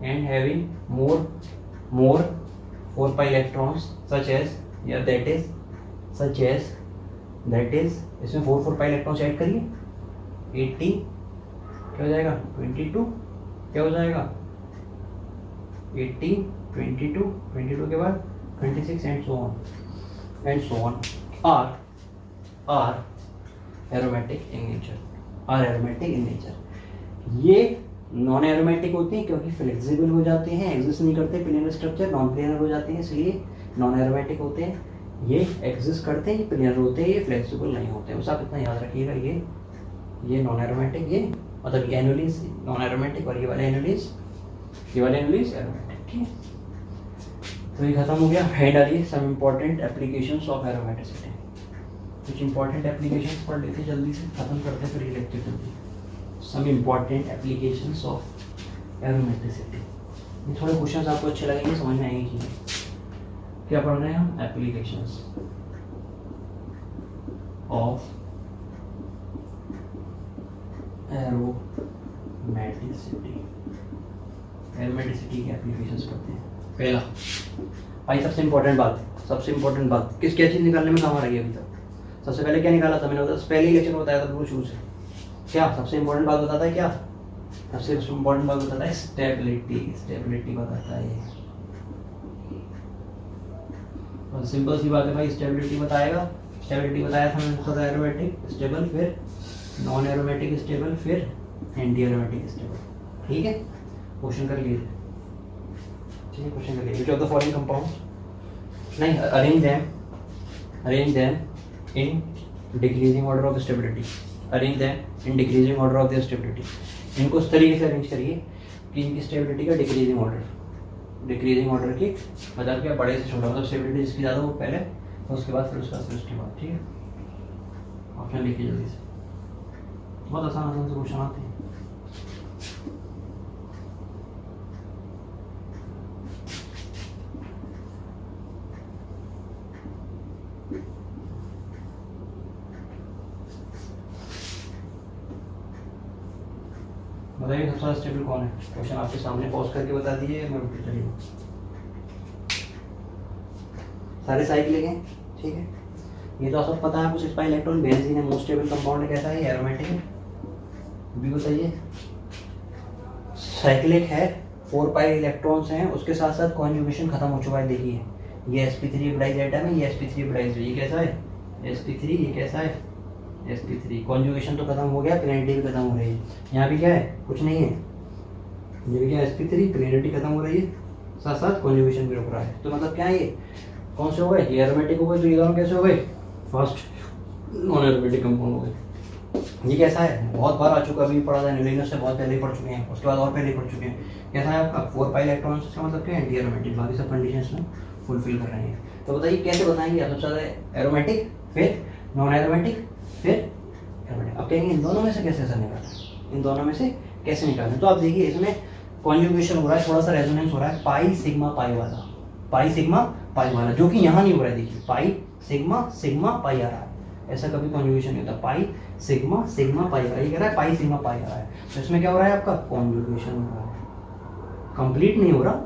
and having more 4 pi electrons such as इसमें 4 pi electrons ऐड करिए, 80 क्या हो जाएगा, 22 क्या हो जाएगा, 80, 22 के बाद 26 and so on are aromatic in nature। ये नॉन एरोमेटिक होती हैं क्योंकि फ्लेक्सिबल हो जाते हैं, एग्जिस्ट नहीं करते प्लेनर स्ट्रक्चर, नॉन प्लेनर हो जाते हैं, इसलिए नॉन एरोमेटिक होते हैं। ये एग्जिस्ट करते हैं, ये प्लेनर होते हैं, ये फ्लेक्सिबल नहीं होते हैं, बस आप इतना याद रखिएगा। ये नॉन एरोमेटिक, ये मतलब ये एनुलिन्स नॉन एरोमेटिक और ये वाले एनुलिन्स एरोमेटिक, ठीक है। तो ये खत्म हो गया। हेड डालिए some important applications of aromaticity. कुछ इंपॉर्टेंट एप्लीकेशंस पढ़ लेते जल्दी से, खत्म करते फिर ये लेक्चर जल्दी। Some important applications of aromaticity. ये थोड़े क्वेश्चंस आपको अच्छे लगेंगे, समझ में आएंगे चीज़ें। क्या पढ़ रहे हैं हम? Applications of aromaticity. एरोमेटिसिटी के एप्लीकेशंस पढ़ते हैं। पहला भाई सबसे इम्पोर्टेंट बात किस क्या चीज़ निकालने में काम आ रही है अभी तक? सबसे पहले क्या निकाला था मैंने? पहले ही लेक्चर में बताया था बिल्कुल शुरू से। क्या सबसे इम्पोर्टेंट बात बताता है? क्या सबसे इम्पोर्टेंट बात बताता है? स्टेबिलिटी बताता है। और सिंपल सी बात है भाई, स्टेबिलिटी बताएगा। स्टेबिलिटी बताया था मैंने, पता एरोमेटिक स्टेबल, फिर नॉन एरोमेटिक स्टेबल, फिर एंटी एरोमेटिक स्टेबल। ठीक है, क्वेश्चन कर लिए। ठीक है, क्वेश्चन कर लिए। Which of the following compound, नहीं, arrange them in decreasing order of stability. Arrange them in decreasing order of the stability. इनको उस तरीके से अरेंज करिए कि इनकी स्टेबिलिटी का डिक्रीजिंग ऑर्डर की मतलब क्या, बड़े से छोटा, मतलब स्टेबिलिटी जिसकी ज़्यादा वो पहले, तो उसके बाद फिर उसके बाद। ठीक है, ऑप्शन लिखिए जल्दी से। बहुत आसान से क्वेश्चन आते हैं। बताइए सबसे ज़्यादा स्टेबल कौन है? क्वेश्चन आपके सामने पॉज करके बता दीजिए, मैं उठ चलिए। सारे साइक्लिक हैं, ठीक है, ये तो सब पता है आपको। 6 इलेक्ट्रॉन बेंजीन है, मोस्ट स्टेबल कंपाउंड है। कैसा है? एरोमेटिक है। भी बताइए। साइक्लिक है, 4 इलेक्ट्रॉन्स हैं, उसके साथ साथ कॉन्जुगेशन खत्म हो चुका है। देखिए ये sp3 ब्राइज एटम है, ये sp3 ब्राइज, ये कैसा है? sp3, ये कैसा है? sp3। कॉन्जुगेशन तो खत्म हो गया, प्लेनिटी भी खत्म हो रही है। यहाँ भी क्या है? कुछ नहीं है। ये भी क्या है? sp3, प्लेनिटी खत्म हो रही है, साथ साथ कॉन्जुगेशन भी रुक रहा है। तो मतलब क्या है? ये कौन से हो गए? ये एरोमेटिक हो गए। तो ये दोनों कैसे हो गए? फर्स्ट नॉन एरोमेटिक कंपाउंड हो गए। ये कैसा है? बहुत बार आ चुका, अभी पढ़ा था न्यूलिनस से, बहुत पहले ही पढ़ चुके हैं, उसके बाद और पहले ही पढ़ चुके हैं। कैसा है आपका? 4 इलेक्ट्रॉन्स, इसका मतलब क्या? Anti aromatic. बाकी सब कंडीशंस में फुलफिल कर रहे हैं। तो बताइए कैसे बताएंगे आप? सबसे ज़्यादा एरोमेटिक, फिर नॉन एरोमेटिक, फिर एरोमेटिक। अब कहेंगे इन दोनों में से कैसे ऐसा निकालें, इन दोनों में से कैसे निकालें? तो आप देखिए इसमें कॉन्जुगेशन हो रहा है, थोड़ा सा रेजोनेंस हो रहा है, पाई सिग्मा पाई वाला, जो कि यहाँ नहीं हो रहा है। देखिए पाई सिग्मा पाई आ रहा है, ऐसा कभी कॉन्जुगेशन नहीं होता। पाई सिग्मा पाई आ रहा है, ये कह रहा है पाई सिग्मा पाई आ रहा है। तो इसमें क्या हो रहा है आपका? कॉन्जुगेशन हो रहा है। कंप्लीट नहीं हो रहा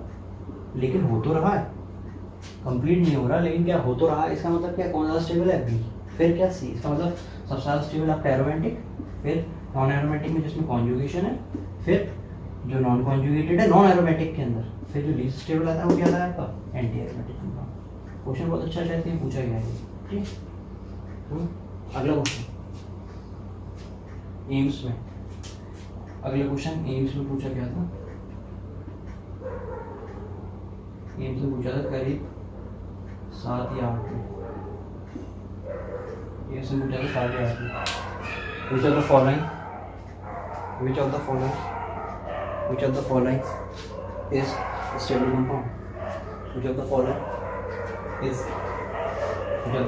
लेकिन हो तो रहा है। कंप्लीट नहीं हो रहा लेकिन क्या हो तो रहा है। इसका मतलब क्या? कौन सा स्टेबल है? बी। फिर क्या? सी। इसका मतलब सबसे ज़्यादा स्टेबल आपका एरोमेटिक, फिर नॉन एरोमेटिक में जिसमें कॉन्जुगेशन है, फिर जो नॉन कॉन्जुगेटेड है नॉन एरोमेटिक के अंदर, फिर जो लीस्ट स्टेबल आता है वो क्या आता है आपका? Anti aromatic compound. क्वेश्चन बहुत अच्छा रहते हैं, पूछा गया है। ठीक, अगला क्वेश्चन एम्स में। अगला क्वेश्चन एम्स में पूछा गया था। एम्स में पूछा था करीब 7 या 8 में। ये से पूछा था 7 या 8 में। Which of the following is stable compound? Which of the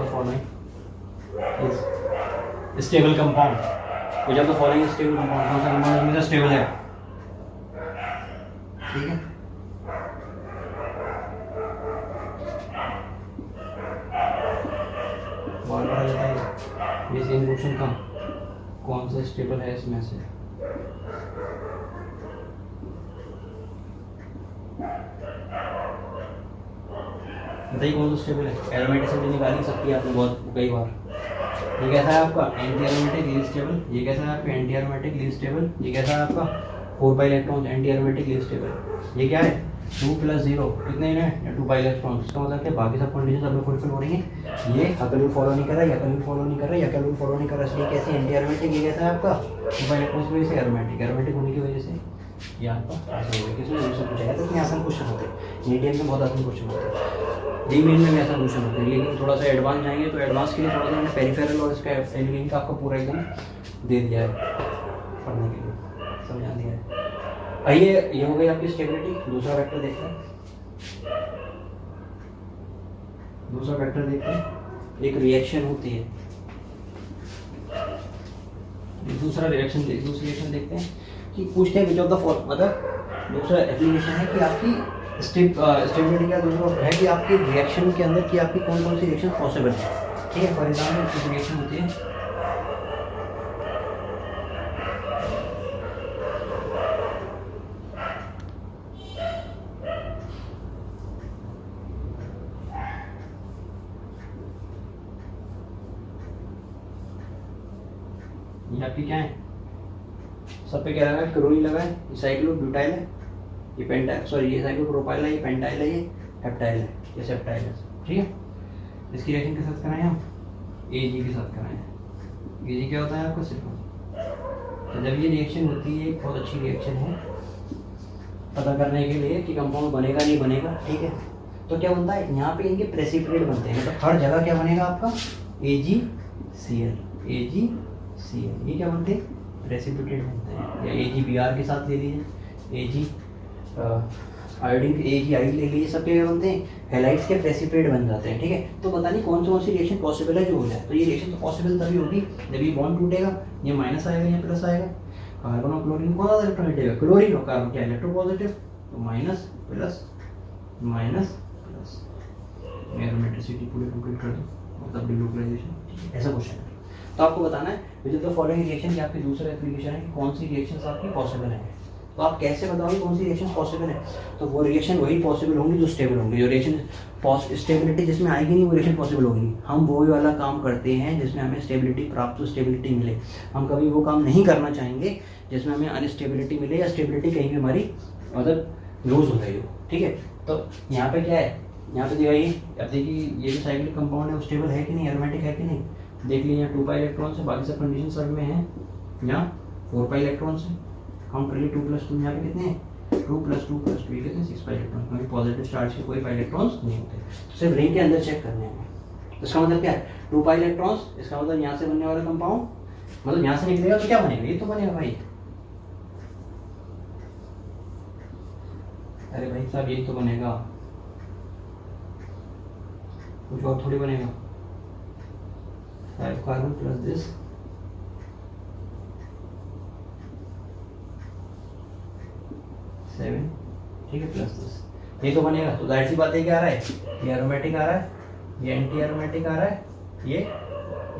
following is stable compound? Which of the following is stable compound? कौन सा कंपाउंड इसमें से स्टेबल है? ठीक है, बार बार आ जाता है ये सेम क्वेश्चन का। कौन सा स्टेबल है इसमें से? बताइए कौन सा स्टेबल है? एरोमेटिसिटी निकाली सकती है आपने बहुत कई बार। ये कैसा है आपका? Anti aromatic least stable. ये कैसा है आपका? Anti aromatic least stable. ये कैसा है आपका? 4 electrons, anti aromatic least stable. ये क्या है? 2 + 0 कितने हैं? 2 इलेक्ट्रॉन्स। इसका मतलब क्या? बाकी सब कंडीशन सब में फुलफिल हो रही है। ये अकल भी फॉलो नहीं कर रहा, या अकल भी फॉलो नहीं कर रहा, या अकल भी फॉलो नहीं कर रहा, इसलिए कैसे? Anti aromatic. ये कैसा है आपका? 2 इलेक्ट्रॉन्स की वजह से एरोमेटिक होने की वजह से ये आपका ऐसा हो गया। किसमें दूसरा पूछा गया था? इतने आसान क्वेश्चन होते हैं मीडियम में, बहुत आसान क्वेश्चन होते हैं, जी मेन में भी आसान क्वेश्चन होते हैं। लेकिन थोड़ा सा एडवांस जाएंगे तो एडवांस के लिए थोड़ा सा मैंने पेरिफेरल और इसका एलिमेंट आपको पूरा एकदम दे दिया है पढ़ने के लिए, समझा दिया है। आइए, ये हो गई आपकी स्टेबिलिटी। दूसरा वेक्टर देखते हैं। दूसरा फैक्टर देखते हैं, एक रिएक्शन होती है, दूसरी रिएक्शन देखते हैं कि पूछते हैं विच ऑफ द फॉर, मतलब दूसरा एप्लीकेशन है कि आपकी स्टेबिलिटी का दूसरा है कि आपकी रिएक्शन के अंदर कि आपकी कौन कौन सी रिएक्शन पॉसिबल है। ठीक है, फॉर एग्जाम्पल कुछ रिएक्शन होती है, ये आपकी क्या है, सब पे क्या लगा है, क्लोरीन लगा है, ये साइक्लोब्यूटाइल है, ये पेंटाइल, सॉरी ये साइक्लोप्रोपाइल है, ये पेंटाइल है, ये हेप्टाइल है, ये सेप्टाइल है। ठीक है, इसकी रिएक्शन के साथ कराएं हम, Ag के साथ कराएं। Ag क्या होता है आपका सिर्फ, तो जब ये रिएक्शन होती है एक बहुत अच्छी रिएक्शन है पता करने के लिए कि कंपाउंड बनेगा नहीं बनेगा। ठीक है, तो क्या बनता है यहाँ पे इनके प्रेसिपिटेट बनते हैं, मतलब हर जगह क्या बनेगा आपका AgCl, AgCl, ये क्या बनते हैं, प्रेसिपिटेट बनते हैं। या AgBr के साथ ले लीजिए, आयोडीन AgI ले लीजिए, सब क्या बनते हैं, हैलाइड्स के प्रेसिपिटेट बन जाते हैं। ठीक है, तो पता नहीं कौन सी रिएक्शन पॉसिबल है जो हो जाए, तो ये रिएक्शन तो पॉसिबल तभी होगी जब ये बॉन्ड टूटेगा, ये माइनस आएगा या प्लस आएगा, कार्बन और क्लोरीन कौन सा इलेक्ट्रॉन हटेगा, क्लोरीन, और कार्बन क्या इलेक्ट्रोपॉजिटिव, तो minus plus minus plus, aromaticity पूरी कंप्लीट कर दो, मतलब डिलोकलाइजेशन, ऐसा क्वेश्चन है। तो आपको बताना है विच ऑफ द फॉलोइंग रिएक्शन की आपकी दूसरा एप्लीकेशन है कि कौन सी रिएक्शंस आपकी पॉसिबल है। तो आप कैसे बताओगे कौन सी रिएक्शन पॉसिबल है, तो वो रिएक्शन वही पॉसिबल होंगी जो स्टेबल होंगी, जो रिएक्शन स्टेबिलिटी जिसमें आएगी नहीं वो रिएक्शन पॉसिबल होगी नहीं। हम वही वाला काम करते हैं जिसमें हमें स्टेबिलिटी प्राप्त हो, स्टेबिलिटी मिले। हम कभी वो काम नहीं करना चाहेंगे जिसमें हमें अनस्टेबिलिटी मिले या स्टेबिलिटी कहीं भी हमारी मतलब लूज हो रही हो। ठीक है, तो यहाँ पे क्या है, यहाँ पे दिखाइए, अब देखिए ये जो साइक्लिक कंपाउंड है वो स्टेबल है कि नहीं, एरोमेटिक है कि नहीं, देख लीजिए यहाँ 2 पाई इलेक्ट्रॉन से, बाकी सब कंडीशन सब में है, यहाँ 4 पाई इलेक्ट्रॉन से काउंट कर लिए, 2 + 2 यहाँ पे कितने हैं, 2 + 2 + 2 ये कितने 6 पाई इलेक्ट्रॉन, क्योंकि पॉजिटिव चार्ज के कोई पाई इलेक्ट्रॉन्स नहीं होते, तो सिर्फ रिंग के अंदर चेक करने हैं। तो इसका मतलब क्या है, 2 पाई इलेक्ट्रॉन्स, इसका मतलब यहाँ से बनने वाला कंपाउंड, मतलब यहाँ से निकलेगा तो क्या बनेगा, ये तो बनेगा भाई, अरे भाई साहब यही तो बनेगा, कुछ और थोड़ी बनेगा। 5 कार्बन प्लस दिस, ठीक है, प्लस दिस, ये तो बनेगा। तो जाहिर सी बात है क्या आ रहा है, ये एरोमेटिक आ रहा है, ये एंटी एरोमेटिक आ रहा है, ये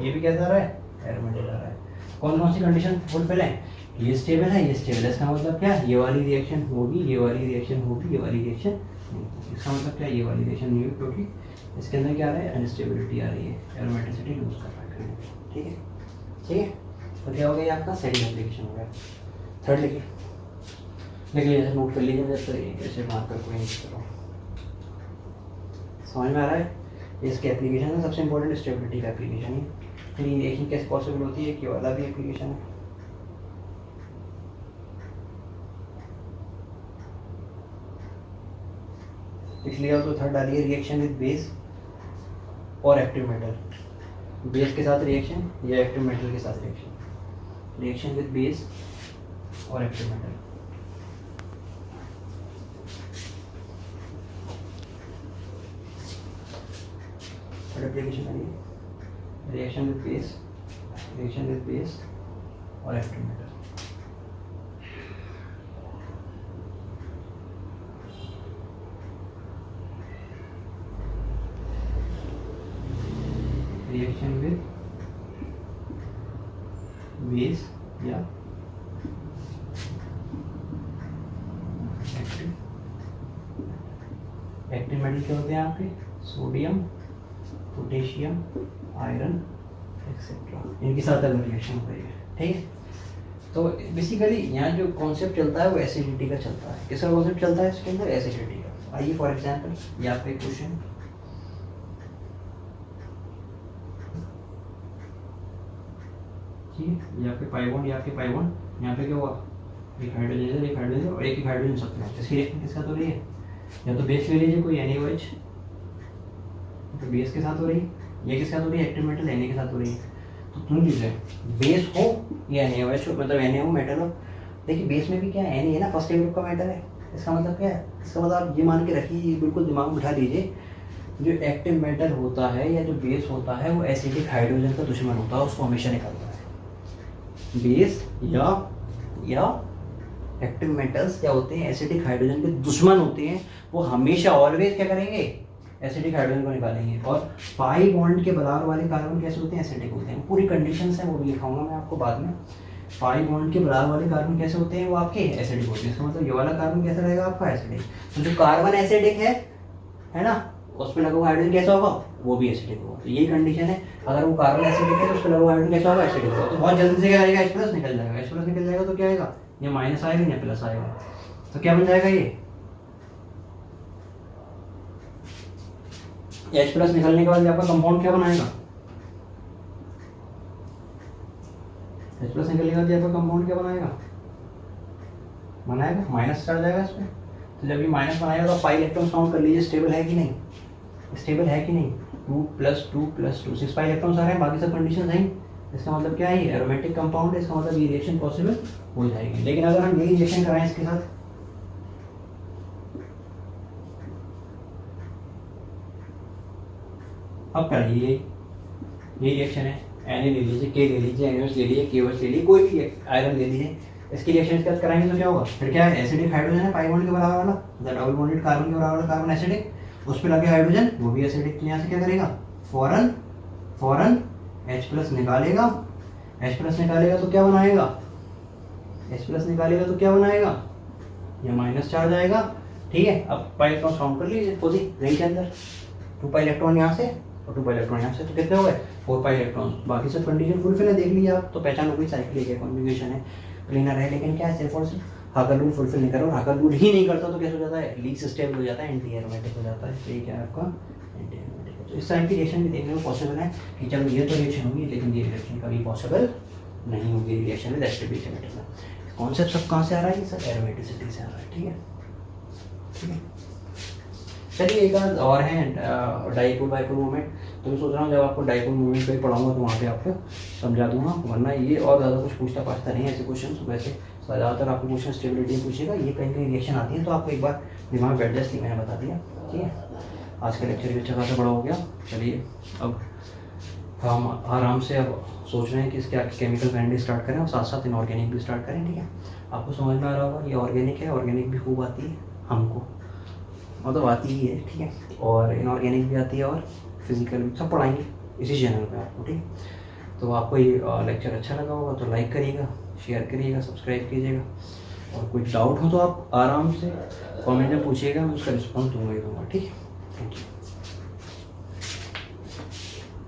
भी कैसा आ रहा है, एरोमेटिक आ रहा है। कौन कौन सी कंडीशन फुलफिल है, ये स्टेबल है, ये स्टेबल है, इसका मतलब क्या, ये वाली रिएक्शन होगी, ये वाली रिएक्शन होगी, ये वाली रिएक्शन नहीं। इसका मतलब क्या, ये वाली रिएक्शन नहीं होगी क्योंकि इसके अंदर क्या आ रहा है, अनस्टेबिलिटी आ रही है, एरोमेटिसिटी लूज कर रहा है। ठीक है, ठीक है, तो क्या हो गया आपका सेकंड एप्लीकेशन हो गया। थर्ड लिखिए, ऐसे नोट कर लीजिए, जैसे ऐसे मार्कर कोई नहीं करो, समझ में आ रहा है। इसके एप्लीकेशन है, सबसे इंपॉर्टेंट स्टेबिलिटी का एप्लीकेशन है। फिर ये रिएक्शन कैसे पॉसिबल होती है कि वाला भी एप्लीकेशन है। इसलिए तो थर्ड डालिए, रिएक्शन विद बेस और एक्टिव मेटल, बेस के साथ रिएक्शन या एक्टिव मेटल के साथ रिएक्शन, रिएक्शन विद बेस और एक्टिव मेटल। थर्ड एप्लीकेशन डालिए, रिएक्शन विद बेस और active metal. Reaction with base या एक्टिव मेटल क्या होते हैं आपके, सोडियम, पोटेशियम, आयरन एक्सेट्रा, इनके साथ अगर रिएक्शन हो रही है। ठीक है, तो बेसिकली यहाँ जो कॉन्सेप्ट चलता है वो एसिडिटी का चलता है। किसका कॉन्सेप्ट चलता है इसके अंदर, एसिडिटी का। आइए फॉर एग्जांपल ये आपका क्वेश्चन, ठीक है, ये आपके पाई बॉन्ड, ये आपके पाई बॉन्ड, यहाँ पे क्या हुआ, एक हाइड्रोजन और एक हाइड्रोजन सकते हैं। इसकी रिएक्शन किसका हो रही है, या तो बेस ले लीजिए कोई NaOH, तो बेस के साथ हो रही है, ये किसके साथ हो रही है, एक्टिव मेटल Na के साथ हो रही है। तो सुन लीजिए, बेस हो या NaOH हो, मतलब Na हो मेटल हो, देखिए बेस में भी क्या है, Na है ना, फर्स्ट ग्रुप का मेटल है। इसका मतलब क्या है, इसका मतलब आप ये मान के रखिए, बिल्कुल दिमाग में बिठा लीजिए जो एक्टिव मेटल होता है या जो बेस होता है वो एसिडिक हाइड्रोजन का दुश्मन होता है, उसको हमेशा निकालना है। बेस या एक्टिव मेटल्स क्या होते हैं, एसिडिक हाइड्रोजन के दुश्मन होते हैं, वो हमेशा ऑलवेज क्या करेंगे, एसिडिक हाइड्रोजन को निकालेंगे। और पाई बॉन्ड के बराबर वाले कार्बन कैसे होते हैं, एसिडिक होते हैं। पूरी कंडीशंस हैं वो भी लिखाऊंगा मैं आपको बाद में। पाई बॉन्ड के बराबर वाले कार्बन कैसे होते हैं, वो आपके एसिडिक होते हैं। इसका मतलब ये वाला कार्बन कैसा रहेगा आपका, एसिडिक। तो जो कार्बन एसिडिक है ना, उस पर लगा हुआ हाइड्रोजन कैसा होगा, वो भी एसिडिक होगा। तो यही कंडीशन है, अगर वो कार्बन एसिडिक है तो उस पर लगा हुआ हाइड्रोजन कैसा होगा, एसिडिक होगा। तो बहुत जल्दी से क्या आएगा, H+ निकल जाएगा। H+ निकल जाएगा तो क्या आएगा, ये माइनस आएगा या प्लस आएगा। तो क्या बन जाएगा, ये H+ निकलने के बाद आपका कंपाउंड क्या बनाएगा, H+ निकलने के बाद आपका कंपाउंड क्या बनाएगा माइनस चढ़ जाएगा इस पर। तो जब ये माइनस बनाएगा तो 5 इलेक्ट्रॉन काउंट कर लीजिए, स्टेबल है कि नहीं, स्टेबल है कि नहीं। 2 + 2 + 2 6 इलेक्ट्रॉन्स आ रहे हैं, बाकी सब कंडीशन हैं। इसका मतलब क्या है, ये एरोमेटिक कंपाउंड है, इसका मतलब ये रिएक्शन पॉसिबल हो जाएगी। लेकिन अगर हम यही रिएक्शन कराएं इसके साथ, अब कराइए ये रिएक्शन है, Na ले लीजिए, K ले लीजिए, NaOH ले लीजिए, KOH ले लीजिए, कोई भी आयरन ले लीजिए, इसकी रिएक्शन इसके साथ कराएंगे तो क्या होगा, फिर क्या है, एसिडिक हाइड्रोजन है पाई बॉन्ड के बराबर वाला, डबल बॉन्डेड कार्बन के बराबर वाला कार्बन एसिडिक, उस पर लगे हाइड्रोजन वो भी एसिडिक। यहाँ से क्या करेगा, फौरन H+ निकालेगा। H+ निकालेगा तो क्या बनाएगा, H+ निकालेगा तो क्या बनाएगा, ये माइनस चार्ज आएगा। ठीक है, अब पाई इलेक्ट्रॉन काउंट कर लीजिए खुद ही रिंग के अंदर, 2 पाई इलेक्ट्रॉन यहाँ से और 2 पाई इलेक्ट्रॉन यहाँ से, तो कितने हो गए, 4 पाई इलेक्ट्रॉन। बाकी सब कंडीशन फुलफिल है, देख लीजिए आप, तो पहचान हो गई, साइक्लिक है, कॉन्जुगेशन है, क्लीनर है। लेकिन क्या है, सिर्फ और सिर्फ हाकर रूल फुलफिल नहीं कर रहा, हाकर रूल ही नहीं करता तो कैसे हो जाता है, लीस्ट स्टेबल हो जाता है, एंटी एरोमेटिक हो जाता है। तो ये क्या है आपका, एंटी एरोमेटिक। तो इस टाइप की रिएक्शन भी देखने को पॉसिबल है कि चलो ये तो रिएक्शन होगी, लेकिन ये रिएक्शन कभी पॉसिबल नहीं होगी रिएक्शन विद एस्टेबिलिटी मेटल। कॉन्सेप्ट सब कहाँ से आ रहा है, ये सब एरोमेटिसिटी से आ रहा है। ठीक है, ठीक है। चलिए एक आध और है, डाइपोल बाइपोल मूवमेंट। तो मैं सोच रहा हूँ जब आपको डाइपोल मूवमेंट पे पढ़ाऊंगा तो वहाँ पे आपको समझा दूंगा, वरना ये और ज़्यादा कुछ पूछता पाछता नहीं है ऐसे क्वेश्चन। वैसे ज़्यादातर आपको क्वेश्चन स्टेबिलिटी में पूछेगा, ये कहीं कहीं रिएक्शन आती है तो आपको एक बार दिमाग बैठ जाए, इसलिए मैंने बता दिया। ठीक है, आज का लेक्चर भी अच्छा खासा बड़ा हो गया। चलिए अब हम आराम से अब सोच रहे हैं कि इसके आगे केमिकल काइनेटिक्स भी स्टार्ट करें और साथ साथ इनऑर्गेनिक भी स्टार्ट करें। ठीक है, आपको समझ में आ रहा होगा, ये ऑर्गेनिक है, ऑर्गेनिक भी खूब आती है हमको, मतलब आती ही है। ठीक है, और इनऑर्गेनिक भी आती है और फिजिकल भी, सब पढ़ाएंगे इसी चैनल पे आपको। ठीक, तो आपको ये लेक्चर अच्छा लगा होगा तो लाइक करिएगा, शेयर करिएगा, सब्सक्राइब कीजिएगा, और कोई डाउट हो तो आप आराम से कमेंट में पूछिएगा, मैं उसका रिस्पॉन्स दूंगा ही दूंगा। ठीक है।